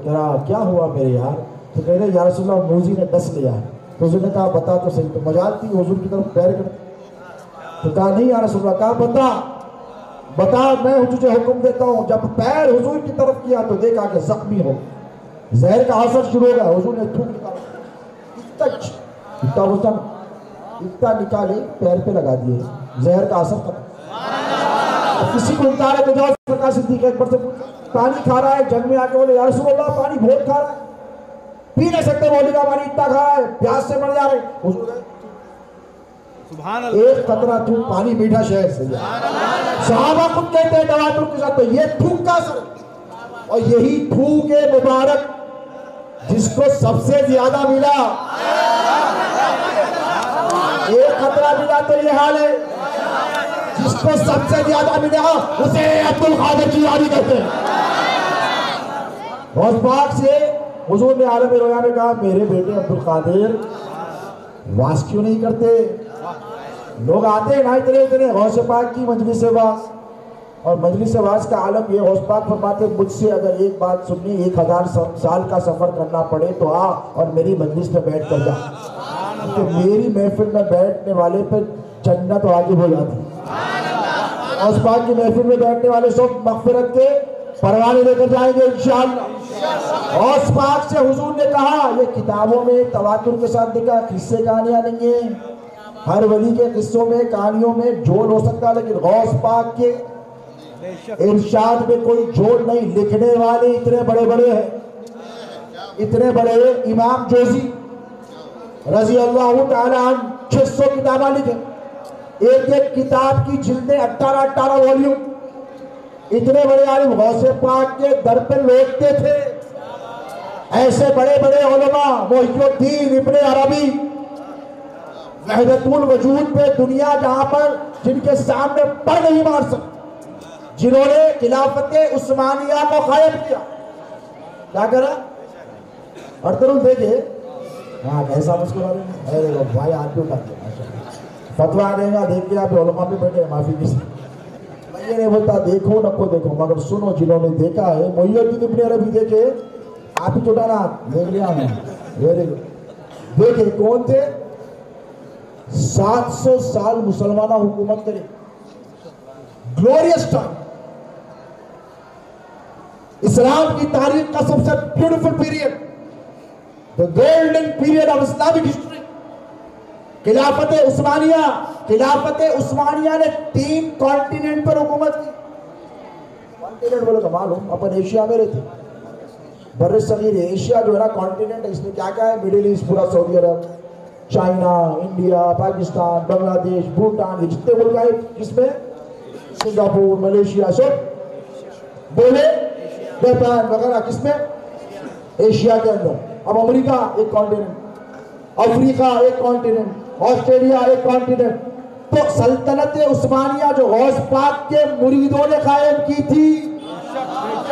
کیا ہوا میرے یار؟ تو کہہ رہے یا رسول اللہ موزی نے ڈس لیا ہے. تو حضور نے کہا بتا تو صحیح. تو مجال تھی حضور کی طرف پیر کرتے. تو کہا نہیں یا رسول اللہ. کہا بتا میں تجھے حکم دیتا ہوں. جب پیر حضور کی طرف کیا تو دیکھا کہ زخمی ہو, زہر کا اثر شروع ہو گیا. حضور نے تھوک نکالا, اتنا نکالے پیر پہ لگا دیے, زہر کا اثر ختم. کسی کو اتارے تو جاؤ سرکار صدیق اکبر سے پانی کھا رہا ہے, جنگ میں آ کے بولے یا رسول اللہ پانی بہت کھا رہا ہے, پی نہیں سکتے مولی کا پانی, اتنا کھا رہا ہے, پیاس سے مر جا رہے. حضور ایک قطرہ تھوک پانی میٹھا شہر سے. صحابہ خود کہتے ہیں تواتر کے ساتھ, تو یہ تھوک کا اثر. اور یہی تھوک مبارک جس کو سب سے زیادہ ملا, ایک قطرہ ملا تو یہ حال ہے. جس کو سب سے زیادہ ملا اسے عبدالقادر جیلانی کہتے ہیں. غوث پاک سے حضور نے عالم رویا میں کہا میرے بیٹے عبدالقادر واس کیوں نہیں کرتے؟ لوگ آتے ہیں نا اتنے غوث پاک کی مجلس واس, اور مجلس واس کا عالم یہ, غوث پاک فرماتے مجھ سے اگر ایک بات سننی 1000 سال کا سفر کرنا پڑے تو آ اور میری مجلس میں بیٹھ کر جا, کیونکہ میری محفل میں بیٹھنے والے پہ جنت واجب ہو جاتی. غوث پاک کی محفل میں بیٹھنے والے سب مغفرت کے پروانے لے کر جائیں گے انشاءاللہ. غوث پاک سے حضور نے کہا یہ کتابوں میں تواتر کے ساتھ لکھا, قصے کہانیاں نہیں ہیں. ہر ولی کے قصوں میں کہانیوں میں جھول ہو سکتا, لیکن غوث پاک کے ارشاد میں کوئی جھول نہیں. لکھنے والے اتنے بڑے بڑے ہیں, اتنے بڑے. امام جوزی رضی اللہ تعالی عنہ 600 کتابیں لکھے, ایک ایک کتاب کی جلدیں 18 والیوم. اتنے بڑے عالم غوث پاک کے در پہ لوٹتے تھے. ایسے بڑے بڑے علماء محی الدین ابن عربی وحدت الوجود پہ دنیا جہاں پر جن کے سامنے پر نہیں مار سکتے, جنہوں نے خلافت عثمانیہ کو قائم کیا. کیا کرا ارطغرل دیکھے, ہاں کیسا مسکرا رہے ہیں بھائی, آپ کیوں کرتے ہیں فتویٰ دیں گا, دیکھ کے آپ علماء پہ بیٹھے ہیں معافی کسی. میں یہ نہیں بولتا دیکھو نہ کو دیکھو, مگر سنو جنہوں نے دیکھا ہے. محی الدین ابن عربی دیکھے, آپ ہی چھوٹا نا دیکھ لیا ہم نے, دیکھے کون تھے, 700 سال مسلمانہ حکومت کرے, گلوریس ٹائم, اسلام کی تاریخ کا سب سے beautiful period, the golden period of Islamic history. خلافت عثمانیہ, خلافت عثمانیہ نے 3 کانٹیننٹ پر حکومت کی. کانٹیننٹ بولے تو معلوم اپن ایشیا میں رہتے, بر صغیر ایشیا جو ہے نا کانٹیننٹ ہے, اس میں کیا کیا ہے, مڈل ایسٹ پورا, سعودی عرب, چائنا, انڈیا, پاکستان, بنگلہ دیش, بھوٹان, یہ جتنے ملک آئے کس میں, سنگاپور, ملیشیا, سب بولے جاپان وغیرہ کس میں, ایشیا کے اندر. اب امریکہ ایک کانٹیننٹ, افریقہ ایک کانٹیننٹ, آسٹریلیا ایک کانٹیننٹ. تو سلطنت عثمانیہ جو غوث پاک کے مریدوں نے قائم کی تھی,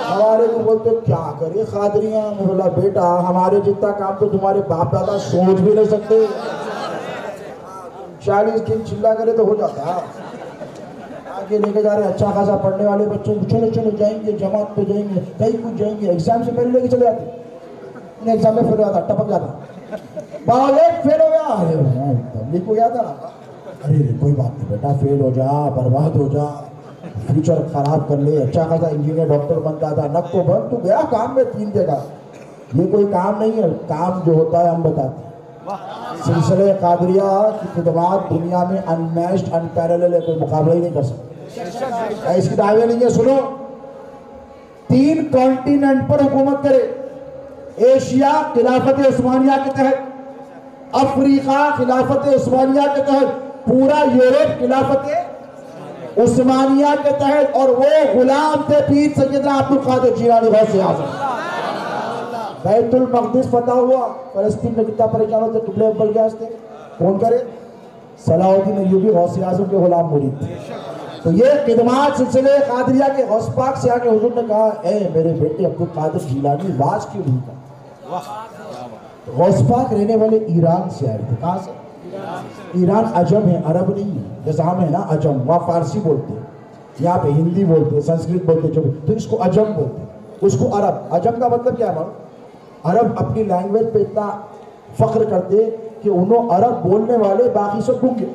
ہمارے کو بولتے کیا کرے قادریاں. میں بولا بیٹا ہمارے جتنا کام تو تمہارے باپ دادا سوچ بھی نہیں سکتے. 40 دن چلا کرے تو ہو جاتا ہے. آگے لے کے جا رہے اچھا خاصا پڑھنے والے بچوں کو, چلو جائیں گے, جماعت پہ جائیں گے, کہیں کچھ جائیں گے, ایگزام سے پہلے لے کے چلے جاتے. انہیں ایگزام میں فیل ہو جاتا, ٹپک جاتا, بالغ فیل ہو گیا, ارے تبلیغ کو گیا تھا نا, ارے کوئی بات نہیں بیٹا, فیل ہو جا, برباد ہو جا, فیوچر خراب کر لے, اچھا خاصا انجینئر ڈاکٹر بنتا تھا, نک کو بند, تو گیا کام میں 3 جگہ. یہ کوئی کام نہیں ہے, کام جو ہوتا ہے ہم بتاتے ہیں. سلسلہ قادریہ کی خدمات دنیا میں انمیچڈ, انپیرلل ہے, کوئی مقابلہ ہی نہیں کر سکتا. اس کی دعوے نہیں ہے. سنو, 3 کانٹیننٹ پر حکومت کرے, ایشیا خلافت عثمانیہ کے تحت, افریقہ خلافت عثمانیہ کے تحت, پورا یورپ خلافت عثمانیہ کے تحت, اور وہ غلام تھے پیر سیدنا عبدالقادر جیلانی غوث اعظم. بیت المقدس فتح ہوا, فلسطین میں کتنا پریشان ہوتے, قبلہ اول گیا تھے, کون کرے, صلاح الدین ایوبی غوث اعظم کے غلام مرید تھے. تو یہ خدمات سلسلے قادریہ کے غوث پاک سے آگے حضور نے کہا اے میرے بیٹے عبدالقادر جیلانی واز کیوں نہیں کہا؟ غوث پاک رہنے والے ایران سے آئے تھے. کہاں سے؟ ایران عجم ہے، عرب نہیں ہے. جیسا ہم ہیں نا عجم، وہاں فارسی بولتے ہیں، یہاں پہ ہندی بولتے ہیں، سنسکرت بولتے ہیں، جو تو اس کو عجم بولتے ہیں، اس کو عرب. عجم کا مطلب کیا ہے؟ عرب اپنی لینگویج پہ اتنا فخر کرتے کہ انہوں عرب بولنے والے باقی سب گونگے.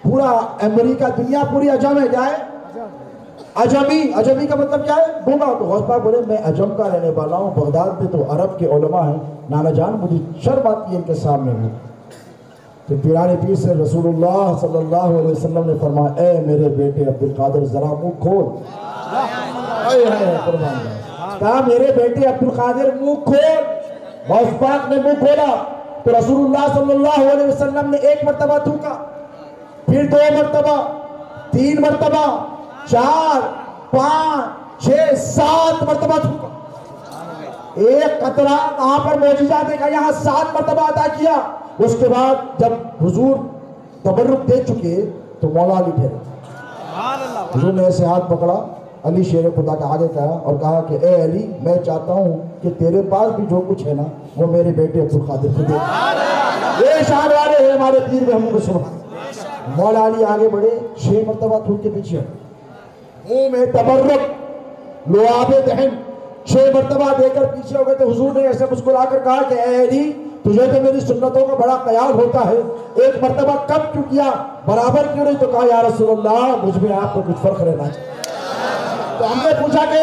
پورا امریکہ دنیا پوری عجم ہے. کیا ہے؟ عجمی. عجمی کا مطلب کیا ہے؟ گونگا. تو غوث پاک بولے میں عجم کا رہنے والا ہوں، بغداد میں تو عرب کے علماء ہیں، نانا جان مجھے شرم آتی ہے ان کے سامنے ہوں. تو پیران پیر سے رسول اللہ صلی اللہ علیہ وسلم نے فرمایا اے میرے بیٹے عبدالقادر ذرا منہ کھول. کہا میرے بیٹے عبدالقادر منہ کھول. غوث پاک نے منہ کھولا تو رسول اللہ صلی اللہ علیہ وسلم نے ایک مرتبہ تھوکا، پھر 2 مرتبہ، 3 مرتبہ، 4، 5، 6، 7 مرتبہ تھوکا. ایک قطرہ وہاں پر معجزہ دیکھا، یہاں 7 مرتبہ عطا کیا. اس کے بعد جب حضور تبرک دے چکے تو مولا علی ٹھہرے. حضور نے ایسے ہاتھ پکڑا، علی شیر خدا کا آگے کہا اور کہا کہ اے علی میں چاہتا ہوں کہ تیرے پاس بھی جو کچھ ہے نا وہ میرے بیٹے عبدالقادر کو دے. یہ شان والے ہیں ہمارے پیر میں، ہم کو سبحان. مولا علی آگے بڑھے، 6 مرتبہ تھوک کے پیچھے منہ میں تبرک لعاب دہن 6 مرتبہ دے کر پیچھے ہو گئے. تو حضور نے ایسے مسکرا کر کہا کہ اے علی تجھے تو میری سنتوں کا بڑا خیال ہوتا ہے، ایک مرتبہ کم کیوں کیا، برابر کیوں نہیں؟ تو کہا یا رسول اللہ مجھ میں آپ کو کچھ فرق رہنا چاہیے. تو ہم نے پوچھا کہ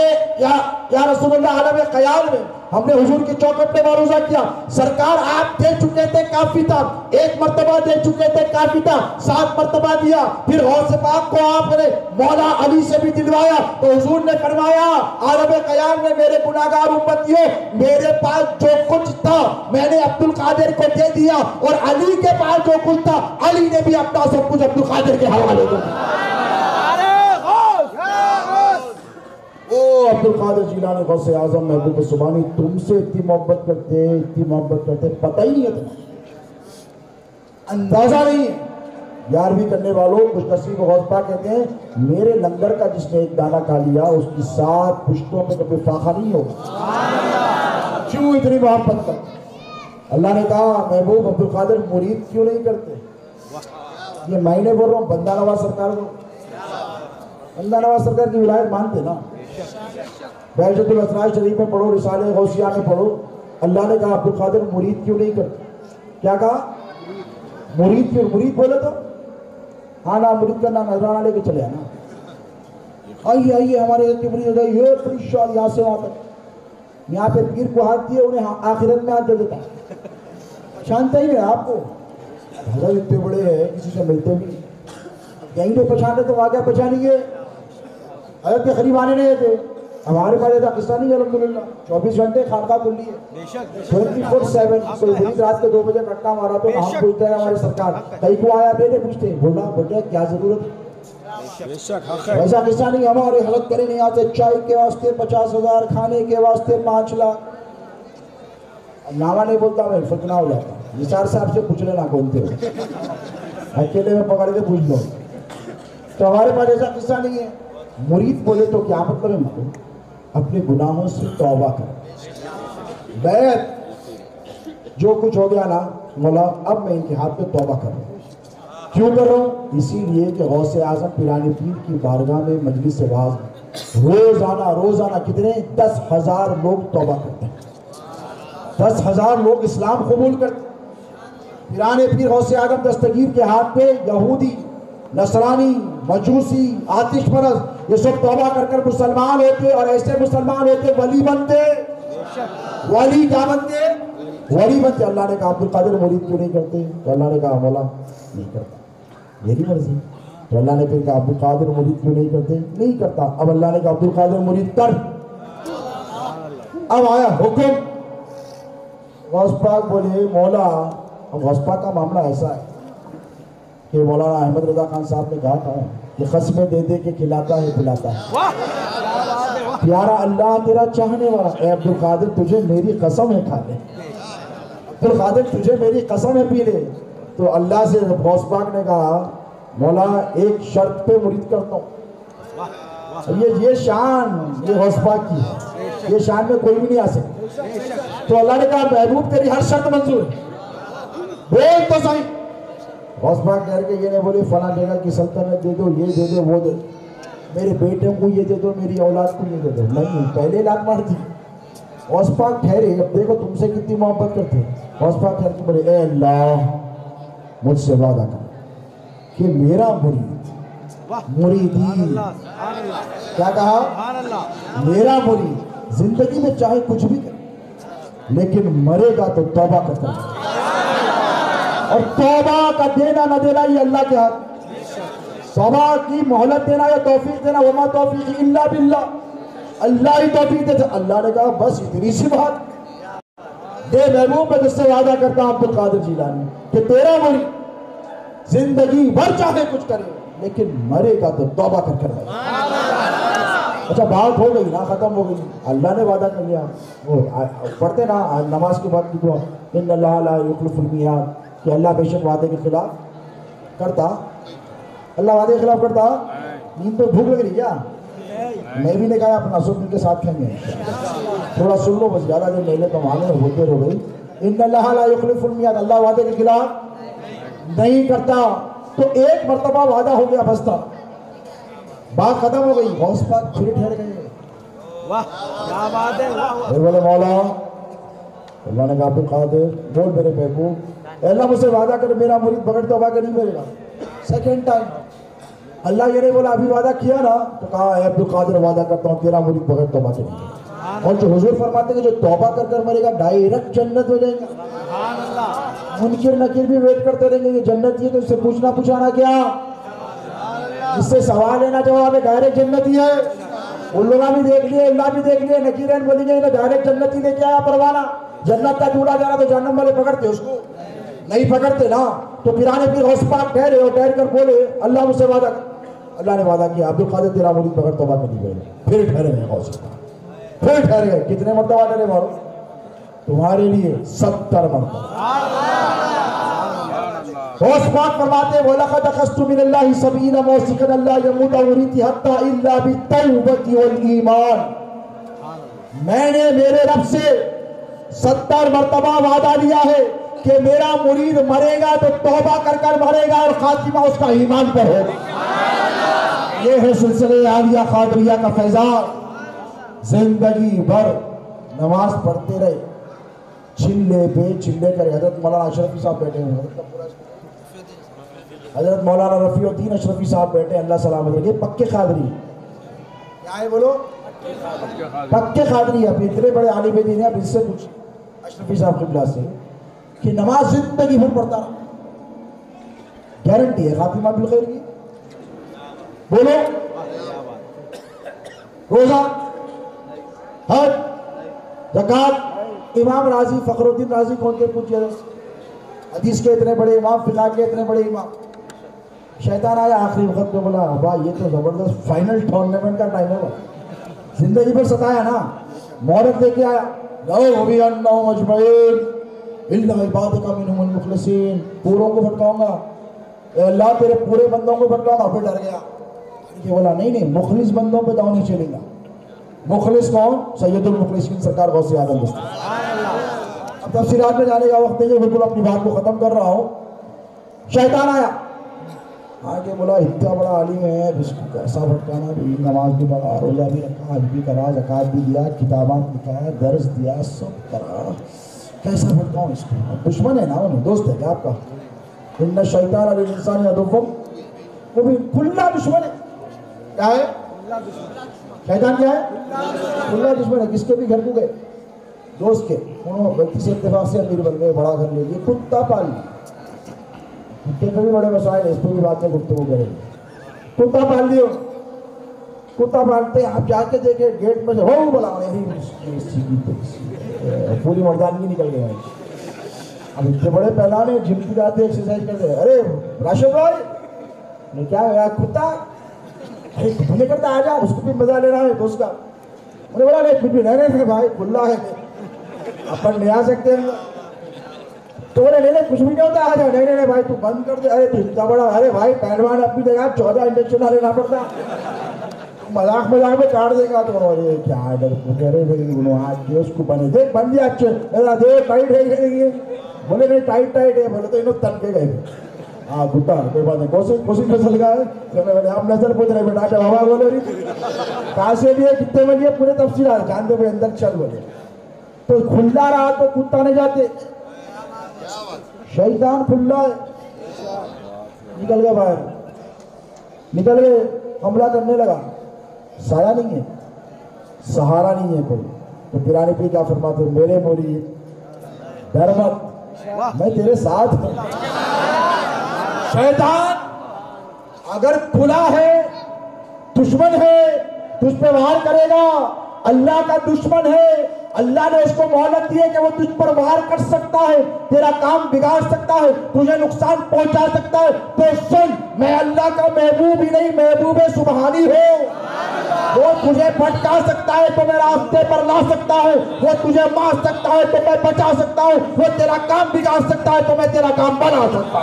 یا رسول اللہ عالم خیال میں ہم نے حضور کی چوکھٹ پہ معروضہ کیا، سرکار آپ دے چکے تھے کافی تھا، 1 مرتبہ دے چکے تھے کافی تھا، 7 مرتبہ دیا، پھر غوث پاک کو آپ نے مولا علی سے بھی دلوایا. تو حضور نے فرمایا عالم خیال میں میرے گناہگار امتیوں میرے پاس جو کچھ تھا میں نے عبدالقادر کو دے دیا، اور علی کے پاس جو کچھ تھا علی نے بھی اپنا سب کچھ عبدالقادر کے حوالے دے دیا. عبدالقادر جیلانی غوث اعظم محبوب سبحانی تم سے اتنی محبت کرتے پتہ ہی نہیں ہے تمہیں، اندازہ نہیں ہے. 11ویں کرنے والوں خوش نصیب غوث پاک کہتے ہیں میرے لنگر کا جس نے ایک دانہ کھا لیا اس کی 7 پشتوں میں کبھی فاقہ نہیں ہوگا. کیوں اتنی محبت کر؟ اللہ نے کہا محبوب عبدالقادر مرید کیوں نہیں کرتے؟ یہ میں نے بول رہا ہوں، بندہ نواز سرکار کو، بندہ نواز سرکار کی ولایت مانتے نا. بہجت الاسرار شریف میں پڑھو، رسالہ غوثیہ میں پڑھو، اللہ نے کہا عبدالقادر مرید کیوں نہیں کرتے؟ کیا کہا؟ مرید کیوں؟ مرید بولے تو ہاں نا مرید کا نام نظرانہ لے کے چلے آنا، آئیے ہمارے مرید ہو گئی، یہ پوری شال یہاں سے وہاں تک. یہاں پہ پیر کو ہاتھ دیے انہیں آخرت میں ہاتھ دے دیتا ہے. پہچانتا ہی ہے آپ کو، حضرت اتنے بڑے ہیں کسی سے ملتے بھی یہیں تو پہچانے تو واقعہ پہچانی گے. حضرت کے قریب آنے نہیں تھے، ہمارے پاس ایسا قصہ نہیں ہے الحمدللہ. 24 گھنٹے خانقاہ کھلی ہے 24/7. کوئی بڑی رات کے 2 بجے کٹا مارا تو ہم پوچھتے ہیں ہمارے سرکار کئی کو آیا بیٹے پوچھتے ہیں، بولا بیٹے کیا ضرورت ہے؟ ایسا قصہ نہیں. ہمارے حلق کرے نہیں آتے، چائے کے واسطے 50,000، کھانے کے واسطے 5 لاکھ. نامہ نہیں بولتا میں فتنہ ہو جاتا. نثار صاحب سے پوچھ لینا کون تھے، اکیلے میں پکڑ کے پوچھ لو. تو ہمارے پاس ایسا قصہ نہیں ہے. مرید بولے تو کیا مطلب ہے؟ مطلب اپنے گناہوں سے توبہ کر. بیعت جو کچھ ہو گیا نا مولا اب میں ان کے ہاتھ پہ توبہ کر رہا ہوں. کیوں کر رہا ہوں؟ اسی لیے کہ غوث اعظم پیرانی پیر کی بارگاہ میں مجلس واعظ روزانہ کتنے 10,000 لوگ توبہ کرتے ہیں، 10,000 لوگ اسلام قبول کرتے ہیں. پیرانی پیر غوث اعظم دستگیر کے ہاتھ پہ یہودی، نصرانی، مجوسی، آتش پرست یہ سب توبہ کر کر مسلمان ہوتے، اور ایسے مسلمان ہوتے ولی بنتے. ولی کیا بنتے؟ ولی بنتے. اللہ نے کہا عبدالقادر مرید کیوں نہیں کرتے؟ تو اللہ نے کہا مولا نہیں کرتا، میری مرضی. تو اللہ نے پھر کہا عبدالقادر مرید کیوں نہیں کرتے؟ نہیں کرتا. اب اللہ نے کہا عبدالقادر مرید کر. اب آیا حکم. غوث پاک بولے مولا، غوث پاک کا معاملہ ایسا ہے کہ مولانا احمد رضا خان صاحب نے کہا تھا کہ قسمیں دے دے کے کھلاتا ہے پلاتا ہے. پیارا اللہ تیرا چاہنے والا، اے عبدالقادر تجھے میری قسم ہے کھا لے، عبدالقادر تجھے میری قسم ہے پی لے. تو اللہ سے غوث پاک نے کہا مولا ایک شرط پہ مرید کرتا ہوں، یہ شان یہ غوث پاک کی ہے، یہ شان میں کوئی بھی نہیں آ سکتا. تو اللہ نے کہا محبوب تیری ہر شرط منظور ہے، بول تو صحیح. غوث پاک کہہ کے یہ نہیں بولے فلاں جگہ کی سلطنت دے دو، یہ دے دو، وہ دے دو، میرے بیٹے کو یہ دے دو، میری اولاد کو یہ دے دو. نہیں، پہلے لات مار دی. غوث پاک ٹھہرے، اب دیکھو تم سے کتنی محبت کرتے ہیں. غوث پاک ٹھہر کے بولے اے اللہ مجھ سے وعدہ کر کہ میرا مریدی کیا کہا، میرا مرید زندگی میں چاہے کچھ بھی کرے لیکن مرے گا تو توبہ کرتا ہے، اور توبہ کا دینا نہ دینا یہ اللہ کے ہاتھ. توبہ کی مہلت دینا یا توفیق دینا، وما توفیق الا باللہ، اللہ ہی توفیق دے. اللہ نے کہا بس اتنی سی بات دے محبوب، میں تجھ سے وعدہ کرتا ہوں عبدالقادر جیلانی کہ تیرا مرید زندگی بھر چاہے کچھ کرے لیکن مرے گا تو توبہ کر کر رہے. اچھا بات ہو گئی نا، ختم ہو گئی. اللہ نے وعدہ کر لیا. وہ پڑھتے نا نماز کے بعد کی دعا، ان اللہ لا یخلف المیعاد، کہ اللہ بے شک وعدے کے خلاف کرتا. اللہ وعدے کے خلاف کرتا. نیند تو بھوک لگ رہی کیا؟ میں بھی نے کہا اپنا سن کے ساتھ کھائیں گے، تھوڑا سن لو بس، زیادہ جو میلے تو مانے ہوتے رہ گئی. ان اللہ لا یخلف المیعاد، اللہ وعدے کے خلاف نہیں کرتا. تو ایک مرتبہ وعدہ ہو گیا بستا، بات ختم ہو گئی. غوث پاک پھر ٹھہر گئے. واہ کیا بات ہے. پھر بولے مولا، اللہ نے کہا عبدالقادر بول میرے محبوب، اللہ مجھ سے وعدہ کر میرا مرید بغیر توبہ کے نہیں مرے گا. سیکنڈ ٹائم اللہ یہ نہیں بولا ابھی وعدہ کیا نا، تو کہا اے عبدالقادر وعدہ کرتا ہوں تیرا مرید بغیر توبہ کے نہیں مرے گا. اور جو حضور فرماتے ہیں کہ جو توبہ کر کر مرے گا ڈائریکٹ جنت ہو جائے گا. منکر نکیر بھی ویٹ کرتے رہیں گے یہ جنت ہی ہے، تو اس سے پوچھنا کیا، اس سے سوال لینا جواب ہے، ڈائریکٹ جنت ہی ہے. ان لوگوں بھی دیکھ لیے، اللہ بھی دیکھ لیے، نکیرین بولیں گے ڈائریکٹ جنت ہی لے کے آیا پروانہ. جنت کا جوڑا جانا تو جہنم والے پکڑتے اس کو نہیں پکڑتے نا. تو پیرانے پیر غوث پاک ٹھہرے اور ٹھہر کر بولے اللہ مجھ سے وعدہ کر. اللہ نے وعدہ کیا عبدالقادر تیرا مرید بغیر توبہ کے نہیں گئے. پھر ٹھہرے گئے غوث پاک، پھر ٹھہر گئے. کتنے مرتبہ ٹھہرے مارو؟ تمہارے لیے 70 مرتبہ. غوث پاک فرماتے ہیں وَلَقَدْ أَخَذْتُ مِنَ اللَّهِ 70 مَوْثِقًا أَلَّا يَمُوتَ مُرِيدِي حَتَّى إِلَّا بِالتَّوْبَةِ وَالْإِيمَانِ. میں نے میرے رب سے 70 مرتبہ وعدہ لیا ہے کہ میرا مرید مرے گا تو توبہ کر کر مرے گا اور خاتمہ اس کا ایمان پر ہوگا. یہ ہے سلسلہ عالیہ قادریہ کا فیضان. زندگی بھر نماز پڑھتے رہے، چلے پہ چلے کرے. حضرت مولانا اشرفی صاحب بیٹھے ہیں، حضرت مولانا رفیع الدین اشرفی صاحب بیٹھے، اللہ سلامت رکھے. پکے قادری کیا ہے بولو؟ پکے قادری. اب اتنے بڑے عالم دین ہیں، اب اس سے کچھ اشرفی صاحب قبلہ سے کہ نماز زندگی بھر پڑھتا رہا، گارنٹی ہے خاتمہ بالخیر کی. بولو روزہ، حج، زکات. امام راضی فخر الدین راضی کون کے پوچھے، حدیث کے اتنے بڑے امام، فقہ کے اتنے بڑے امام. شیطان آیا آخری وقت میں، بولا ابا یہ تو زبردست فائنل ٹورنامنٹ کا ٹائم ہے، زندگی پر ستایا نا. مہرت دے کے آیا، لو بھی انہم اجمعین الا عبادک منہم المخلصین. پوروں کو بھٹکاؤں گا اے اللہ، تیرے پورے بندوں کو بھٹکاؤں گا. پھر ڈر گیا کہ بولا نہیں مخلص بندوں پہ داؤ نہیں چلے گا. مخلص کون؟ سید المخلصین سرکار غوث اعظم دستگیر. اب تفصیلات میں جانے کا وقت نہیں ہے، بالکل اپنی بات کو ختم کر رہا ہوں. شیطان آیا آگے، بولا اتنا بڑا عالم ہے، جس کو کیسا بھٹکانا بھی، نماز بھی پڑھا، روزہ بھی رکھا، حج بھی کرا، زکات بھی دیا، کتابات لکھا، درس دیا، سب کرا، کیسا بھٹکاؤں اس کو؟ دشمن ہے نا، انہیں دوست ہے کیا آپ کا؟ ان الشیطان للانسان عدو، وہ بھی کھلا دشمن ہے. کیا ہے شیطان؟ کیا ہے؟ کھلا دشمن ہے. کس کے بھی گھر کو گئے دوست کے، انہوں غلطی سے اتفاق سے امیر بن گئے، بڑا گھر لے لیے، کتا پال لی. کتے پہ بھی بڑے مسائل ہیں، اس پہ بھی بات میں گفتگو کریں. کتا پال دیو، کتا پالتے آپ جا کے دیکھیں گیٹ میں سے ہو بلا پوری مردانگی نکل گئے ہیں. اب اتنے بڑے پہلان ہیں، جم کی جاتے ایکسرسائز کرتے ہیں. ارے راشد بھائی نے کیا ہے کتا، ارے کتا نہیں کرتا، آ جا، اس کو بھی مزہ لینا ہے دوست کا. انہیں بولا نہیں پھر بھی رہنے بھائی، کھلا ہے اپن لے آ سکتے ہیں. تو بولے نہیں کچھ بھی نہیں ہوتا, آ جا. نہیں بھائی تو بند کر دے. ارے تو اتنا بڑا, ارے بھائی پہلوان اپنی جگہ 14 انجیکشن لینا پڑتا, مذاق میں کاٹ دے گا. تو ارے کیا کہہ رہے آج کے اس کو بنے دیکھ بن دیا اچھے دیکھ ٹائٹ ہے. بولے نہیں ٹائٹ ہے. بولے تو انہوں تن کے گئے. ہاں گھٹا کوئی بات نہیں, کوسی نسل کا ہے. آپ نسل پوچھ رہے بیٹا بابا بولے رہی کہاں سے لیے کتنے بجے پورے تفصیلات جانتے ہوئے اندر چل. بولے تو کھلا رہا تو کتا نہیں جاتے, شیطان کھلا ہے. نکل گیا باہر, نکل گئے, حملہ کرنے لگا. سایہ نہیں ہے, سہارا نہیں ہے کوئی. تو پیرانے پیر کیا فرماتے, میرے مرید ڈر مت, میں تیرے ساتھ ہوں. شیطان اگر کھلا ہے, دشمن ہے, تجھ پہ وار کرے گا. اللہ کا دشمن ہے, اللہ نے اس کو مہلت دی ہے کہ وہ تجھ پر وار کر سکتا ہے, تیرا کام بگاڑ سکتا ہے, تجھے نقصان پہنچا سکتا ہے. تو سن, میں اللہ کا محبوب ہی نہیں محبوب سبحانی ہوں. وہ تجھے بھٹکا سکتا ہے تو میں راستے پر لا سکتا ہوں, وہ تجھے مار سکتا ہے تو میں بچا سکتا ہوں, وہ تیرا کام بگاڑ سکتا ہے تو میں تیرا کام بنا سکتا ہوں.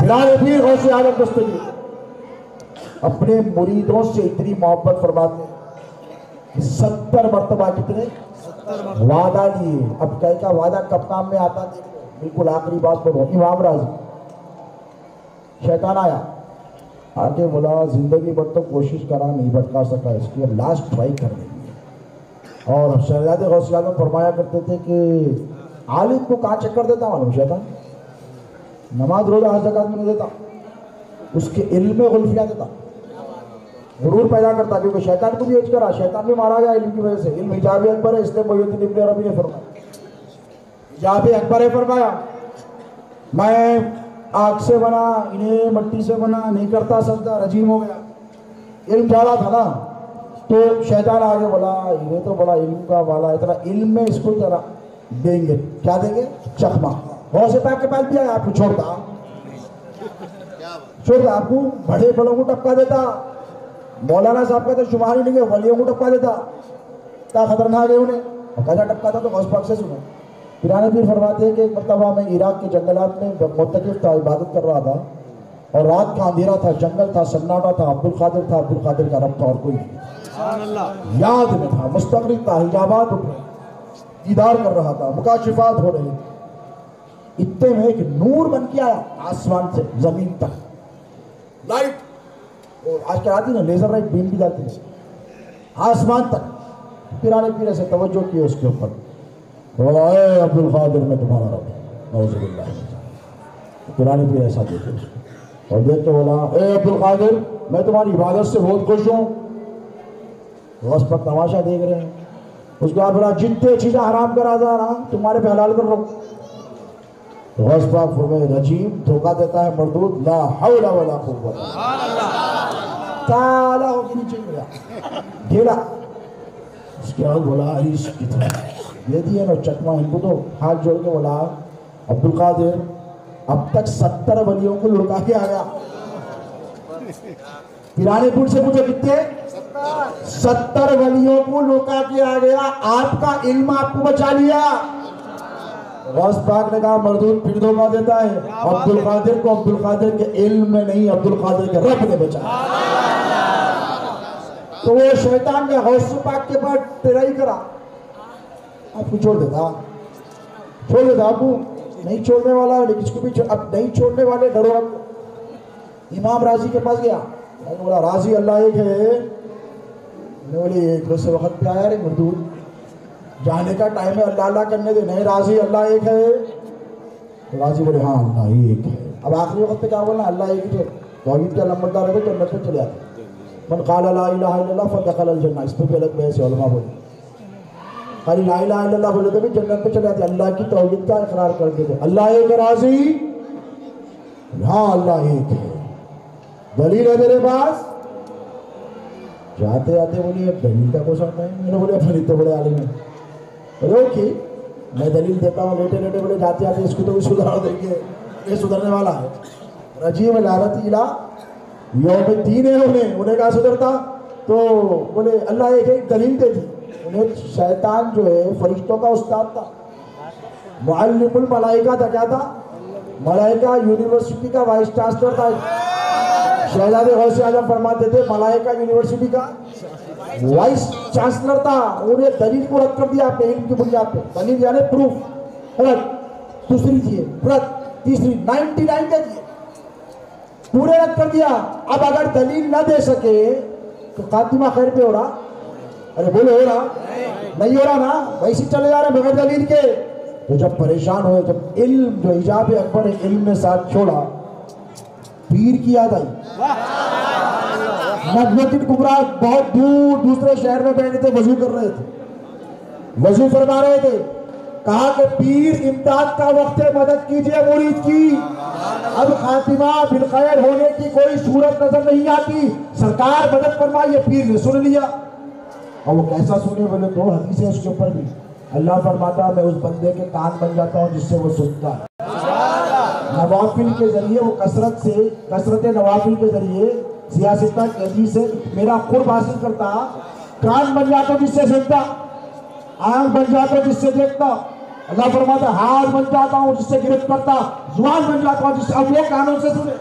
پیرانے پیر غوث اعظم دستگیر اپنے مریدوں سے اتنی محبت فرماتے کہ 70 مرتبہ کتنے وعدہ لیے. اب کہے کا وعدہ کب کام میں آتا دیکھ لو. بالکل آخری بات پڑھو, امام راضی شیطان آیا, آگے بولا زندگی بھر تو کوشش کرا نہیں بھٹکا سکا, اس کی لاسٹ ٹرائی کر دیں گے. اور شہزادے غوث اعظم فرمایا کرتے تھے کہ عالم کو کہاں چکر دیتا معلوم شیطان, نماز روزہ ہر زکات میں نہیں دیتا, اس کے علم میں غلفیاں دیتا, غرور پیدا کرتا. کیونکہ شیطان کو بھی ایج کرا, شیطان بھی مارا گیا علم کی وجہ سے. علم حجاب اکبر ہے, اس لیے محی الدین ابن عربی نے فرمایا حجاب اکبر ہے. فرمایا میں آگ سے بنا, انہیں مٹی سے بنا, نہیں کرتا سجدہ, رجیم ہو گیا. علم زیادہ تھا نا, تو شیطان آگے بولا یہ تو بڑا علم کا والا, اتنا علم میں اس کو ذرا دیں گے. کیا دیں گے؟ چخمہ. غوث پاک کے پاس بھی آیا, آپ کو چھوڑتا آپ کو بڑے بڑوں کو ٹپکا دیتا. مولانا صاحب کا تو شمار ہی نہیں ہے, ولیوں کو ٹپکا دیتا. کیا خطرناک ہے انہیں, اور کیسا ٹپکا تھا تو غوث پاک سے سنو. پیرانے پیر فرماتے ہیں کہ ایک مرتبہ میں عراق کے جنگلات میں معتکف تھا, عبادت کر رہا تھا, اور رات کا اندھیرا تھا, جنگل تھا, سناٹا تھا. عبد القادر تھا, عبد القادر کا رب تھا, اور کوئی نہیں. یاد میں تھا, مستغرق تھا, حجابات اٹھ رہے, دیدار کر رہا تھا, مکاشفات ہو رہے. اتنے میں ایک نور بن کے آیا آسمان سے زمین تک, لائٹ, آج کیا آتی نا لیزر لائٹ بیم بھی جاتی ہے آسمان تک. پیرانے پیر سے توجہ کی اس کے اوپر, اے عبد القادر میں تمہارا رب, نعوذ باللہ. پیرانے پیر ایسا دیکھے اس کو, اور دیکھ کے بولا اے عبد القادر میں تمہاری عبادت سے بہت خوش ہوں. غوث پر تماشا دیکھ رہے ہیں. اس کے بعد بولا جتنے چیزیں حرام کرا جا رہا تمہارے پہ حلال کر رہا ہوں. غوث پاک فرمائے رجیم دھوکہ دیتا ہے مردود, لا حول ولا قوت. تالا ہو کے نیچے گیا, ڈھیلا. اس کے بعد بولا عشق کتنا یہ دیے نا چکما, ان کو تو ہاتھ جوڑ کے بولا عبد القادر اب تک 70 ولیوں کو لڑکا کے آیا. پیرانے پور سے پوچھو کتنے, 70 ولیوں کو لڑکا کے آ گیا, آپ کا علم آپ کو بچا لیا. غوث پاک نے کہا مردود پھر دھوکہ دیتا ہے. عبد القادر کو عبد القادر کے علم میں نہیں, عبد القادر کے رب نے بچایا. تو وہ شیطان نے غوث پاک کے بعد ٹرائی کرا, آپ کو چھوڑ دیتا آپ کو نہیں چھوڑنے والا, لیکن اس کو بھی اب نہیں چھوڑنے والے ڈرو. اب امام راضی کے پاس گیا, میں نے بولا راضی اللہ ایک ہے. میں نے بولی ایک روز سے وقت پہ آیا رے مردود, جانے کا ٹائم ہے, اللہ اللہ کرنے دے. نہیں راضی اللہ ایک ہے. تو راضی بولے ہاں اللہ ایک ہے. اب آخری وقت پہ کیا بولنا, اللہ ایک ہے. توحید کا نمبردار ہے تو جنت میں چلے آتے. من قال لا الہ الا اللہ فدخل الجنہ, اس پہ بھی الگ بحث ہے, علماء بولے خالی لا الہ الا اللہ بولے تو بھی جنت پہ چلے آتے. اللہ کی توحید کا اقرار کر کے دے, اللہ ایک راضی, ہاں اللہ ایک ہے. دلیل ہے میرے پاس. جاتے آتے بولی اب دلیل کا کوئی ساتھ نہیں. میں نے بولے اپنے اتنے بڑے عالم ہیں. بولے اوکے میں دلیل دیتا ہوں. لیٹے لیٹے بولے جاتے آتے اس کو تو بھی سدھار دیں گے, یہ سدھرنے والا ہے. رجیم لعنت الہ یوم الدین ہے. انہیں کہا سدھرتا, تو بولے اللہ ایک دلیل دے دی. انہیں شیطان جو ہے فرشتوں کا استاد تھا، معلم الملائکہ تھا. کیا تھا؟ ملائکہ یونیورسٹی کا وائس چانسلر تھا. شہزادے غوث اعظم فرماتے تھے ملائکہ یونیورسٹی کا وائس چانسلر تھا. انہیں دلیل کو رد کر دیا اپنے علم کی بنیاد پہ. دلیل یعنی پروف، رد. دوسری چیز رد، تیسری 99 دے دیے، پورے رد کر دیا. اب اگر دلیل نہ دے سکے تو خاتمہ خیر پہ ہو رہا؟ ارے بولو ہو رہا؟ نہیں ہو رہا نا، ویسے چلے جا رہے بغیر دلیل کے. تو جب پریشان ہوئے، جب علم جو حجاب اکبر علم میں ساتھ چھوڑا، پیر کی یاد آئی. نجوت الکبریٰ بہت دور دوسرے شہر میں بیٹھے تھے، وضو کر رہے تھے، وضو فرما رہے تھے. کہا کہ پیر امداد کا وقت ہے، مدد کیجئے مرید کی. اب خاتمہ بالخیر ہونے کی کوئی صورت نظر نہیں آتی، سرکار مدد فرمائیے. پیر نے سن لیا. اور وہ کیسا سنے بولے تو حدیث ہے اس کے اوپر بھی. اللہ فرماتا ہے میں اس بندے کے کان بن جاتا ہوں جس سے وہ سنتا ہے. نوافل کے ذریعے وہ کثرت نوافل کے ذریعے سیاستہ کی حدیث سے میرا قرب حاصل کرتا. کان بن جاتا ہوں جس سے سنتا، آنکھ بن جاتا ہوں جس سے دیکھتا. اللہ فرماتا ہے ہاتھ بن جاتا ہوں جس سے گرفت کرتا، زبان بن جاتا ہوں جس سے. اب وہ کانوں سے سنے.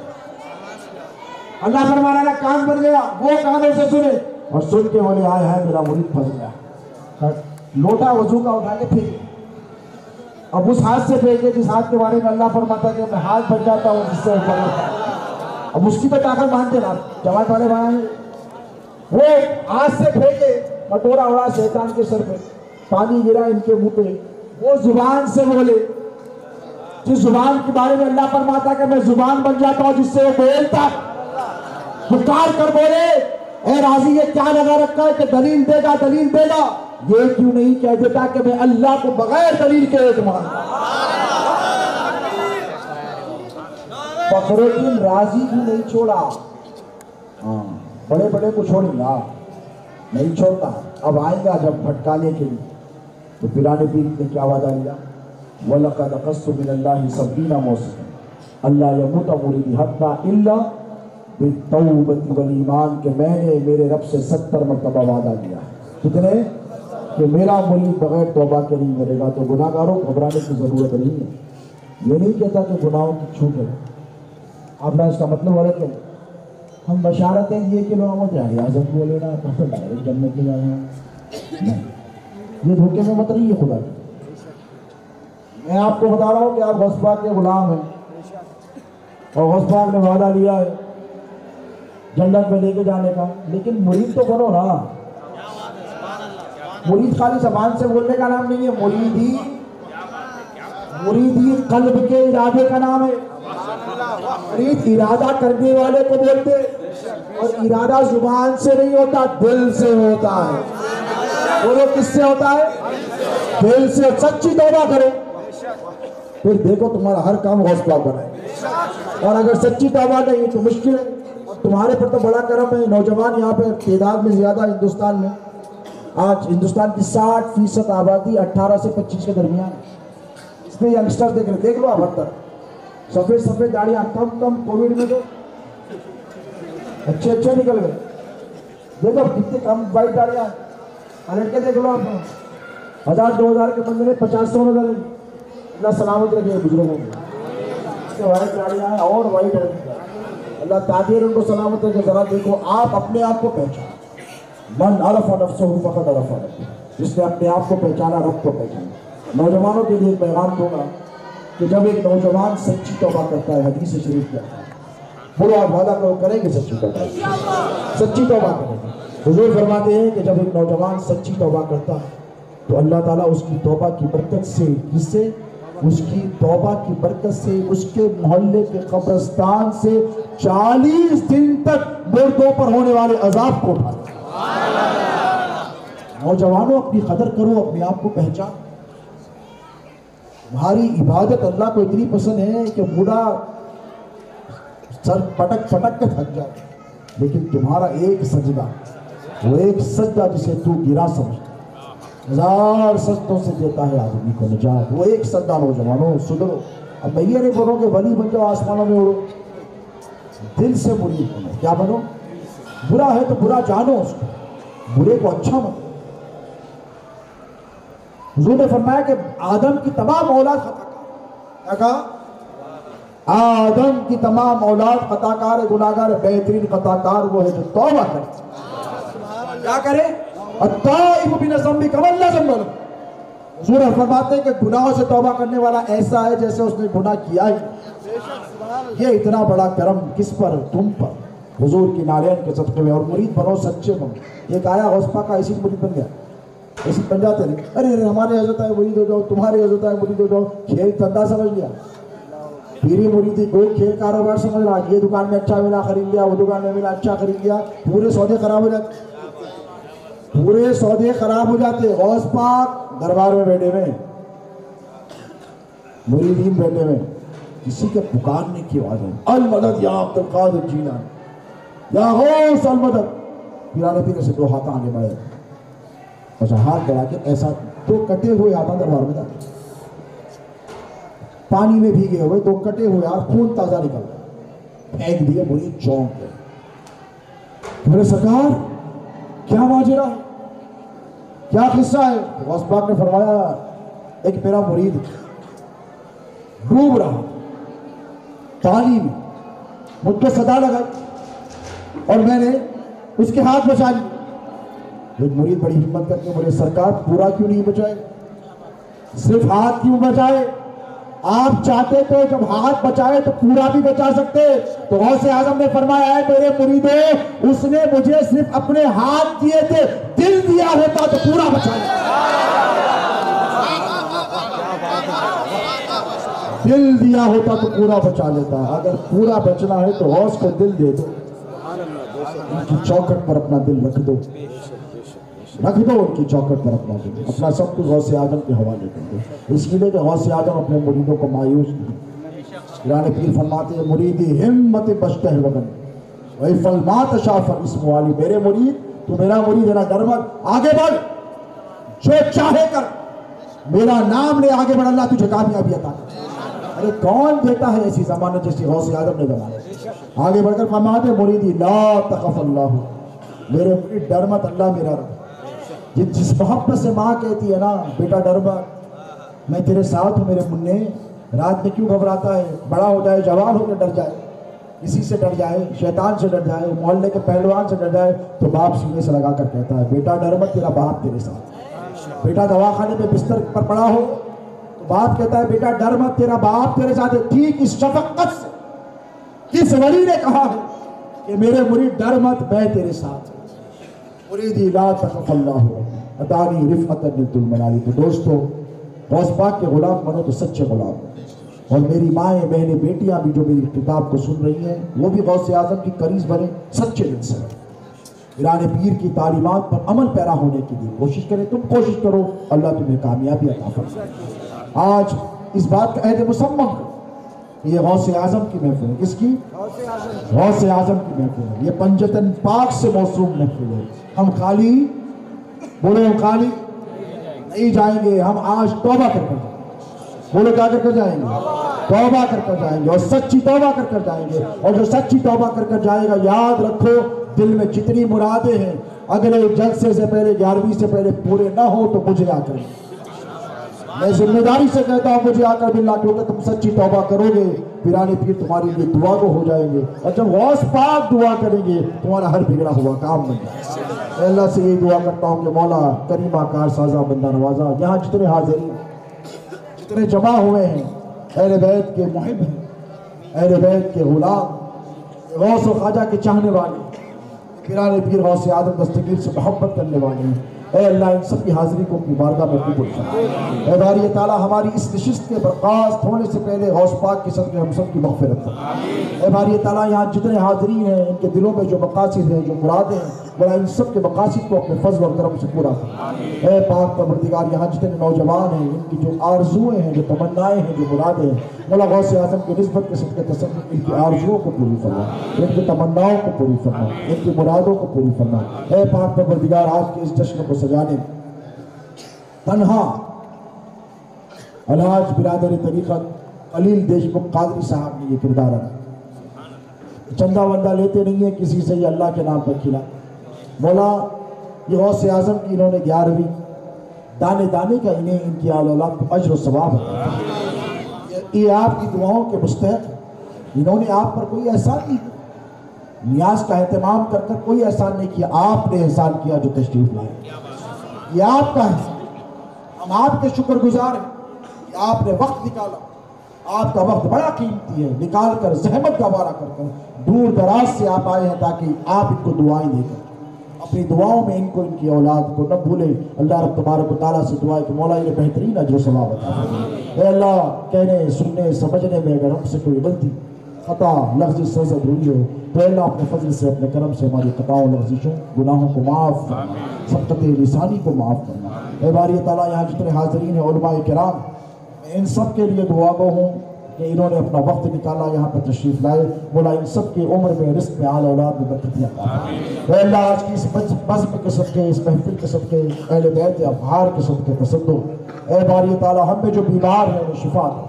اللہ فرمانا ہے کان بن گیا، وہ کانوں سے سنے اور سن کے بولے آئے ہے میرا مرید پھنس گیا. لوٹا وضو کا اٹھا کے پھینکے. اب اس ہاتھ سے پھینکے جس ہاتھ کے بارے میں اللہ فرماتا ہے کہ میں ہاتھ بن جاتا ہوں جس سے اوپر ہوتا. اب اس کی تو طاقت مانتے نا جماعت والے بھائی. وہ ہاتھ سے پھینکے، کٹورا اڑا شیطان کے سر پہ، پانی گرا ان کے منہ پہ. وہ زبان سے بولے جس زبان کے بارے میں اللہ فرماتا ہے کہ میں زبان بن جاتا ہوں جس سے وہ بولتا. پکار کر بولے اے راضی یہ کیا لگا رکھا ہے کہ دلیل دے گا دلیل دے گا. یہ کیوں نہیں کہہ دیتا کہ میں اللہ کو بغیر دلیل کے ایک مانتا. فخر الدین راضی کیوں نہیں چھوڑا؟ بڑے بڑے کو چھوڑیں گا نہیں چھوڑتا. اب آئے گا جب بھٹکانے کے لیے تو پیرانے پیر نے کیا وعدہ لیا؟ وَلَقَدْ أَخَذْتُ مِنَ اللَّهِ 70 مَوْسِقًا أَلَّا يَمُوتَ مُرِيدِي حَتَّى إِلَّا بِالتَّوْبَةِ وَالْإِيمَانِ کہ میں نے میرے رب سے 70 مرتبہ وعدہ لیا. کتنے؟ کہ میرا مرید بغیر توبہ کے نہیں مرے گا. تو گناہ گاروں گھبرانے کی ضرورت نہیں ہے. یہ نہیں کہتا کہ گناہوں کی چھوٹ ہے. آپ نے اس کا مطلب غلط ہے. ہم بشارتیں یہ کہ لوگ جاہی اعظم کو لینا پسند ہے جنت میں جانا نہیں. یہ دھوکے میں مت رہی ہے خدا کی. میں آپ کو بتا رہا ہوں کہ آپ غوث پاک کے غلام ہیں اور غوث پاک نے وعدہ لیا ہے جنت میں لے کے جانے کا. لیکن مرید تو بنو نا. مرید خالی زبان سے بولنے کا نام نہیں ہے. مریدی قلب کے ارادے کا نام ہے. مرید ارادہ کرنے والے کو بولتے، اور ارادہ زبان سے نہیں ہوتا، دل سے ہوتا ہے. بولو کس سے ہوتا ہے؟ دل سے. سچی توبہ کرو پھر دیکھو تمہارا ہر کام غوث پاک بنائے. اور اگر سچی توبہ نہیں تو مشکل ہے. تمہارے پر تو بڑا کرم ہے. نوجوان یہاں پہ تعداد میں زیادہ ہندوستان میں. آج ہندوستان کی 60% آبادی 18 سے 25 کے درمیان. اس میں ینگسٹر دیکھ لو. اب تک سفید داڑیاں کم کووڈ میں تو اچھے نکل گئے. دیکھو کتنے کم وائٹ داڑیاں. لڑکے دیکھ لو آپ 1000-2000 کے بندے میں 50-100 نظر. اللہ سلامت رکھے بزرگوں کو. وائٹ داڑیاں ہیں اور وائٹ ہے. اللہ تعالیٰ ان کو سلامت رکھے. ذرا دیکھو آپ اپنے آپ کو پہچانو. من عرف نفسہ فقد عرف ربہ. جس نے اپنے آپ کو پہچانا رب کو پہچانا. نوجوانوں کے لیے پیغام دوں گا کہ جب ایک نوجوان سچی توبہ کرتا ہے، حدیث شریف کیا ہے، بولو آپ وعدہ کریں گے سچی توبہ کریں گے. حضور فرماتے ہیں کہ جب ایک نوجوان سچی توبہ کرتا ہے تو اللہ تعالیٰ اس کی توبہ کی برکت سے، جس سے اس کی توبہ کی برکت سے اس کے محلے کے قبرستان سے 40 دن تک مردوں پر ہونے والے عذاب کو اٹھاتا. نوجوانوں اپنی قدر کرو، اپنے آپ کو پہچان. تمہاری عبادت اللہ کو اتنی پسند ہے کہ بوڑھا سر پٹک کے تھک جائے، لیکن تمہارا ایک سجدہ، وہ ایک سجدہ جسے تو گرا سمجھتا 1000 سجدوں سے دیتا ہے آدمی کو نجات. وہ ایک سجدہ. نوجوانوں سدھرو. اب میں یہ نہیں بولوں کہ ولی بن جاؤ آسمانوں میں اڑو. دل سے مرید بنو. کیا بنو؟ برا ہے تو برا جانو اس کو، برے کو اچھا مت. حضور نے فرمایا کہ آدم کی تمام اولاد خطا کار، کیا کہا؟ آدم کی تمام اولاد خطا کار ہے، گناہ گار ہے، بہترین خطا کار وہ ہے جو توبہ کرے۔ کیا کرے؟ التائب من الذنب کمن لا ذنب لہ۔ حضور فرماتے ہیں کہ گناہوں سے توبہ کرنے والا ایسا ہے جیسے اس نے گناہ کیا ہی۔ یہ اتنا بڑا کرم کس پر؟ تم پر، حضور کی نالین کے صدقے میں۔ اور مرید بنو، سچے بنو۔ ایک آیا غوث پاک کا ایسی مرید بن گیا، ایسی بن جاتے نہیں، ارے ہمارے حضرت ہے مرید ہو جاؤ، تمہارے حضرت ہے مرید ہو جاؤ۔ کھیل دھندا سمجھ لیا، پیری مریدی کوئی کھیل کاروبار سمجھ رہا، یہ دکان میں اچھا ملا خرید لیا، وہ دکان میں ملا اچھا خرید لیا، پورے سودے خراب ہو جاتے، پورے سودے خراب ہو جاتے۔ غوث پاک دربار میں بیٹھے ہوئے، مریدین بیٹھے ہوئے، کسی کے پکارنے کی آواز ہے، المدد یا عبد القادر جیلانی، یا غوث المدد۔ پیرانے پیرے سے دو ہاتھ آگے بڑھے، اچھا ہاتھ بڑھا کے ایسا دو کٹے ہوئے ہاتھ دربار میں تھا، پانی میں بھیگے ہوئے دو کٹے ہوئے ہاتھ، خون تازہ نکل گیا، پھینک دیے۔ مرید چونک گئے، بولے سرکار کیا ماجرا ہے، کیا قصہ ہے؟ غوث پاک نے فرمایا ایک میرا مرید ڈوب رہا پانی میں، مجھ کو صدا لگائی اور میں نے اس کے ہاتھ بچا لی۔ ایک مرید بڑی ہمت کر کے بولے سرکار پورا کیوں نہیں بچائے، صرف ہاتھ کیوں بچائے؟ آپ چاہتے تو جب ہاتھ بچائے تو پورا بھی بچا سکتے۔ تو غوث اعظم نے فرمایا ہے میرے مریدوں، اس نے مجھے صرف اپنے ہاتھ دیے تھے، دل دیا ہوتا تو پورا بچا لیتا، دل دیا ہوتا تو پورا بچا لیتا۔ اگر پورا بچنا ہے تو غوث کو دل دے دو، ان کی چوکھٹ پر اپنا دل رکھ دو، رکھ دو ان کی چوکھٹ پر اپنا دل، اپنا سب کچھ غوث اعظم کے حوالے کر دو۔ اس لیے کہ غوث اعظم اپنے مریدوں کو مایوس نہیں۔ پیرانے پیر فرماتے ہیں مریدی ہمت بشتہ وگن ویفل ما تشاء فالاسم والی، میرے مرید تو میرا مرید ہے نا، ڈر مت، آگے بڑھ، جو چاہے کر، میرا نام لے، آگے بڑھ، اللہ تجھے کامیابی عطا کرے۔ ارے کون دیتا ہے ایسی ضمانت جیسی غوث اعظم نے ضمانت؟ آگے بڑھ کر فرماتے ہیں مریدی لا تخف اللہ، میرے مرید ڈر مت، اللہ میرا رب۔ جس محبت سے ماں کہتی ہے نا بیٹا ڈر مت، میں تیرے ساتھ ہوں میرے منع، رات میں کیوں گھبراتا ہے، بڑا ہو جائے جوان ہو کے ڈر جائے، کسی سے ڈر جائے، شیطان سے ڈر جائے، محلے کے پہلوان سے ڈر جائے، تو باپ سینے سے لگا کر کہتا ہے بیٹا ڈر مت، تیرا باپ تیرے ساتھ۔ بیٹا دواخانے میں بستر پر پڑا ہو تو باپ کہتا ہے بیٹا ڈر مت، تیرا باپ تیرے ساتھ ہے۔ ٹھیک اس شفقت سے کس ولی نے کہا ہے کہ میرے مرید ڈر مت، میں تیرے ساتھ ہوں۔ مریدی لا تخف اللہ اتانی رفعت نلت المنالی۔ تو دوستو غوث پاک کے غلام بنو تو سچے غلام، اور میری مائیں بہنیں بیٹیاں بھی جو میری کتاب کو سن رہی ہیں وہ بھی غوث اعظم کی قریض بنے، سچے دل سے پیرانے پیر کی تعلیمات پر عمل پیرا ہونے کے لیے کوشش کریں۔ تم کوشش کرو، اللہ تمہیں کامیابی عطا فرمائے۔ آج اس بات کا عہد مسمم کرو، یہ غوث اعظم کی محفل ہے۔ کس کی؟ غوث اعظم کی محفل ہے، یہ پنجتن پاک سے موسوم محفل ہے۔ ہم خالی بولو، ہم خالی نہیں جائیں گے، ہم آج توبہ کر کر جائیں گے۔ بولو کیا کر کر جائیں گے؟ توبہ کر کر جائیں گے، اور سچی توبہ کر کر جائیں گے۔ اور جو سچی توبہ کر کر جائے گا، یاد رکھو دل میں جتنی مرادیں ہیں اگلے جلسے سے پہلے 11ویں سے پہلے پورے نہ ہو تو مجھے آ کر، میں ذمہ داری سے کہتا ہوں مجھے آ کر ملنا، کیونکہ تم سچی توبہ کرو گے پیرانے پیر تمہاری لیے دعا کو ہو جائیں گے، اور جب غوث پاک دعا کریں گے تمہارا ہر بگڑا ہوا کام بن جائے گا۔ میں اللہ سے یہی دعا کرتا ہوں کہ مولا کریمہ کار سازا بندہ نوازا، یہاں جتنے حاضرین جتنے جمع ہوئے ہیں، اہل بیت کے محب ہیں، اہل بیت کے غلام، غوث و خواجہ کے چاہنے والے، پیرانے پیر غوث اعظم دستگیر سے محبت کرنے والے ہیں، اے اللہ ان سب کی حاضری کو اپنی بارگاہ میں قبول فرما۔ اے باری تعالیٰ ہماری اس نشست کے برخاست ہونے سے پہلے غوث پاک کے صدقے ہم سب کی مغفرت فرما۔ اے باری تعالیٰ یہاں جتنے حاضرین ہیں ان کے دلوں میں جو مقاصد ہیں، جو مرادیں ہیں، بڑا ان سب کے مقاصد کو اپنے فضل و کرم سے پورا فرما۔ اے پاک پروردگار یہاں جتنے نوجوان ہیں ان کی جو آرزویں ہیں، جو تمنائیں ہیں، جو مرادیں ہیں، مولا غوث اعظم کی نسبت کے صدقے تصدق ان کی آرزوؤں کو پوری فرما، ان کی تمناؤں کو پوری فرما، ان کی مرادوں کو پوری فرما۔ اے پاک پروردگار آج کے اس جشن کو سجانے تنہا الحاج برادر طریقت خلیل دیشمکھ قادری صاحب نے یہ کردار ادا، چندہ وندہ لیتے نہیں ہیں کسی سے، یہ اللہ کے نام پر کھلا۔ مولا یہ غوث اعظم کی انہوں نے 11ویں دانے دانے کا انہیں ان کی آل اولاد کو اجر و ثواب ہے۔ یہ آپ کی دعاؤں کے مستحق ہیں، انہوں نے آپ پر کوئی احسان نہیں کیا، نیاز کا اہتمام کر کر کوئی احسان نہیں کیا، آپ نے احسان کیا جو تشریف لائے، یہ آپ کا ہے، ہم آپ کے شکر گزار ہیں کہ آپ نے وقت نکالا، آپ کا وقت بڑا قیمتی ہے، نکال کر زحمت گوارا کر کر دور دراز سے آپ آئے ہیں تاکہ آپ ان کو دعائیں دے کر اپنی دعاؤں میں ان کو ان کی اولاد کو نہ بھولے۔ اللہ رب تبارک و تعالیٰ سے دعا ہے کہ مولا انہیں بہترین اجر و ثواب عطا فرمائے۔ اے اللہ کہنے سننے سمجھنے میں اگر ہم سے کوئی غلطی خطا لفظی سرزد ہوئی ہو تو اے اللہ اپنے فضل سے اپنے کرم سے ہماری خطاؤں لفظشوں گناہوں کو معاف فرما، سبقت لسانی کو معاف فرما۔ اے باری تعالیٰ یہاں جتنے حاضرین ہیں علماء کرام، میں ان سب کے لیے دعا گو ہوں کہ انہوں نے اپنا وقت نکالا یہاں پر تشریف لائے، مولا ان سب کی عمر میں رزق میں آل اولاد میں برکت عطا فرما۔ اے اللہ آج کی اس بزم کے صدقے، اس محفل کے صدقے، اہل بیت ابھار کے صدقے تصدق، اے باری تعالیٰ ہم میں جو بیمار ہیں انہیں شفا دے،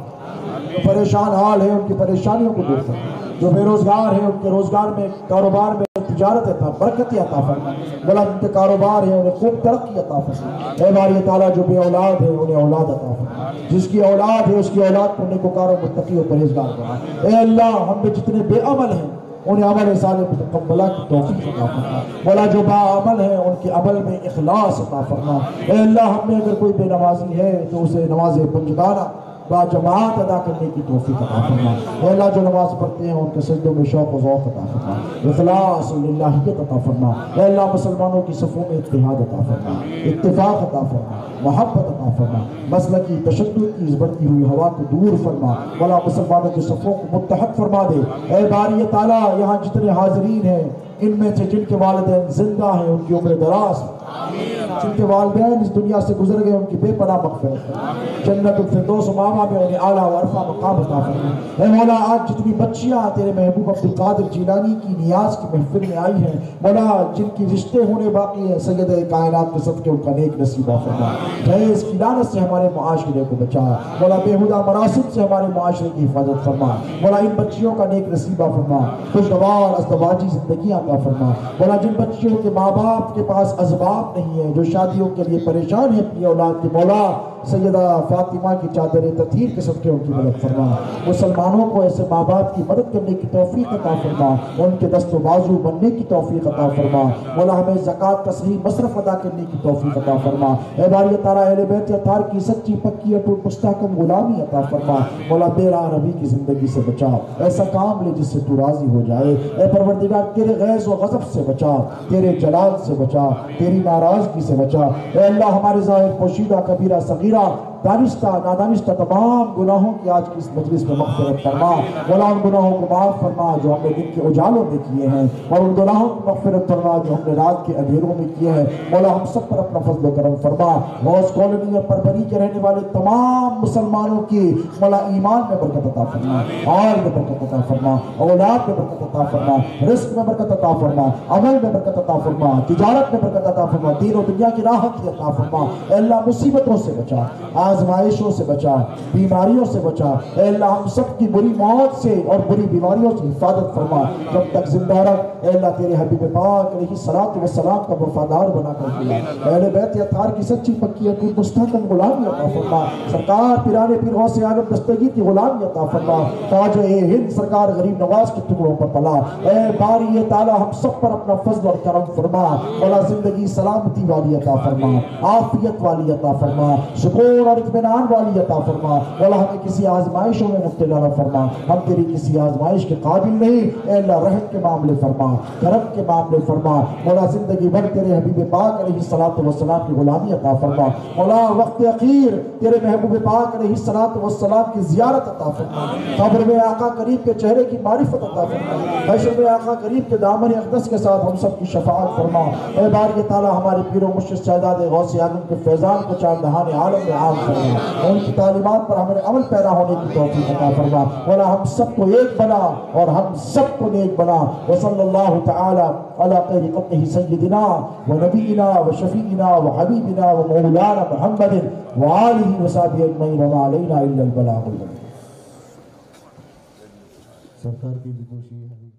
جو پریشان حال ہیں ان کی پریشانیوں کو دور فرما، جو بے روزگار ہیں ان کے روزگار میں کاروبار میں تجارت عطا برکت عطا فرما، مولا جن کے کاروبار ہیں انہیں خوب ترقی عطا فرما۔ اے باری تعالیٰ جو بے اولاد ہیں انہیں اولاد عطا فرما، جس کی اولاد ہے اس کی اولاد کو نیکوکار و متقی و پرہیزگار بنا۔ اے اللہ ہم میں جتنے بے عمل ہیں انہیں عمل صالح متقبلہ کی توفیق عطا فرما، مولا جو با عمل ہیں ان کے عمل میں اخلاص عطا فرما۔ اے اللہ ہم میں اگر کوئی بے نمازی ہے تو اسے نماز پنجگانہ با جماعت ادا کرنے کی توفیق عطا فرما۔ اے اللہ جو نماز پڑھتے ہیں ان کے سجدوں میں شوق و ذوق عطا فرما، اخلاص للہیت عطا فرما۔ اے اللہ مسلمانوں کی صفوں میں اتحاد عطا فرما، اتفاق عطا فرما، محبت عطا فرما، مسلک کی تشدد کی بڑھتی ہوئی ہوا کو دور فرما، مولا مسلمانوں کی صفوں کو متحد فرما دے۔ اے باری تعالیٰ یہاں جتنے حاضرین ہیں ان میں سے جن کے والدین زندہ ہیں ان کی عمر دراز، جن کے والدین اس دنیا سے گزر گئے ان کی بے پناہ مغفرت فرما، جنت الفردوس ماما میں انہیں اعلیٰ و عرفہ مقام عطا فرما۔ اے مولا آج جتنی بچیاں تیرے محبوب عبدالقادر جیلانی کی نیاز کی محفل میں آئی ہیں، مولا جن کی رشتے ہونے باقی ہیں سید کائنات کے صدقے ان کا نیک نصیبہ فرما، جہیز کی لعنت سے ہمارے معاشرے کو بچا، مولا بےہودہ مراسم سے ہمارے معاشرے کی حفاظت فرما، مولا ان بچیوں کا نیک نصیبہ فرما، خوشگوار ازدواجی زندگیاں عطا فرما، مولا جن بچیوں کے ماں باپ کے پاس اسباب نہیں ہے، جو شادیوں کے لیے پریشان ہیں اپنی اولاد کی، مولا سیدہ فاطمہ کی چادر تطہیر کے صدقے ان کی مدد فرما، مسلمانوں کو ایسے ماں باپ کی مدد کرنے کی توفیق عطا فرما، ان کے دست و بازو بننے کی توفیق عطا فرما، مولا ہمیں زکوٰۃ کا صحیح مصرف ادا کرنے کی توفیق عطا فرما۔ اے باری تعالیٰ اہل بیت اطہار کی سچی پکی اٹوٹ مستحکم غلامی عطا فرما، مولا بے راہ روی کی زندگی سے بچا، ایسا کام لے جس سے تو راضی ہو جائے۔ اے پروردگار تیرے غیظ و غضب سے بچا، تیرے جلال سے بچا، تیری ناراضگی سے بچا۔ اے اللہ ہمارے ظاہر پوشیدہ کبیرہ صغیرہ دانستہ نادانستہ تمام گناہوں کی آج کی اس مجلس میں مغفرت فرما، مولا ان گناہوں کو معاف فرما جو ہم نے دن کے اجالوں میں کیے ہیں، اور ان گناہوں کو مغفرت فرما جو ہم نے رات کے اندھیروں میں کیے ہیں۔ مولا ہم سب پر اپنا فضل و کرم فرما، غوث کالونی اور پربری کے رہنے والے تمام مسلمانوں کی مولا ایمان میں برکت عطا فرما، آل میں برکت عطا فرما، اولاد میں برکت عطا فرما، رزق میں برکت عطا فرما، عمل میں برکت عطا فرما، تجارت میں برکت عطا فرما، دین و دنیا کی راحت عطا فرما۔ اے اللہ مصیبتوں سے بچا، آزمائشوں سے بچا، بیماریوں سے بچا۔ اے اللہ ہم سب کی بری موت سے اور بری بیماریوں سے حفاظت فرما، جب تک زندہ رکھ۔ اے اللہ تیرے حبیب پاک علیہ الصلوۃ والسلام کا وفادار بنا کر دیا، اہل بیت اطہار کی سچی پکی اٹوٹ مستحکم غلامی عطا فرما، سرکار پیرانے پیر غوث عالم دستگیر کی غلامی عطا فرما، تاج ہند سرکار غریب نواز کے ٹکڑوں پر پلا۔ اے باری تعالیٰ ہم سب پر اپنا فضل اور کرم فرما، مولا زندگی سلامتی والی عطا فرما، عافیت والی عطا فرما، سکون اور اطمینان والی عطا فرما، مولا ہمیں کسی آزمائشوں میں مبتلا نہ فرما، ہم تیری کسی آزمائش کے قابل نہیں۔ اے اللہ رحم کے معاملے فرما، کرم کے معاملے فرما، مولا زندگی بھر تیرے حبیب پاک علیہ الصلوۃ والسلام کی غلامی عطا فرما، مولا وقت اخیر تیرے محبوب پاک علیہ الصلوۃ والسلام کی زیارت عطا فرما، قبر میں آقا قریب کے چہرے کی معرفت عطا فرما، حشر میں آقا قریب کے دامن اقدس کے ساتھ ہم سب کی شفاعت فرما۔ اے باری تعالیٰ ہمارے پیر و مرشد سیداد غوث اعظم کے فیضان کو چار دہان عالم میں عام فرما، ان کی تعلیمات پر ہمیں عمل پیرا ہونے کی توفیق عطا فرما، مولا ہم سب کو ایک بنا اور ہم سب کو نیک بنا۔ وصلی اللہ تعالی علی خیر خلقہ سیدنا و نبینا و شفیعنا و حبیبنا و مولانا محمد و آلہ و صحبہ اجمعین وما علینا الا البلاغ المبین۔ سرکار کی بھی خوشی ہے۔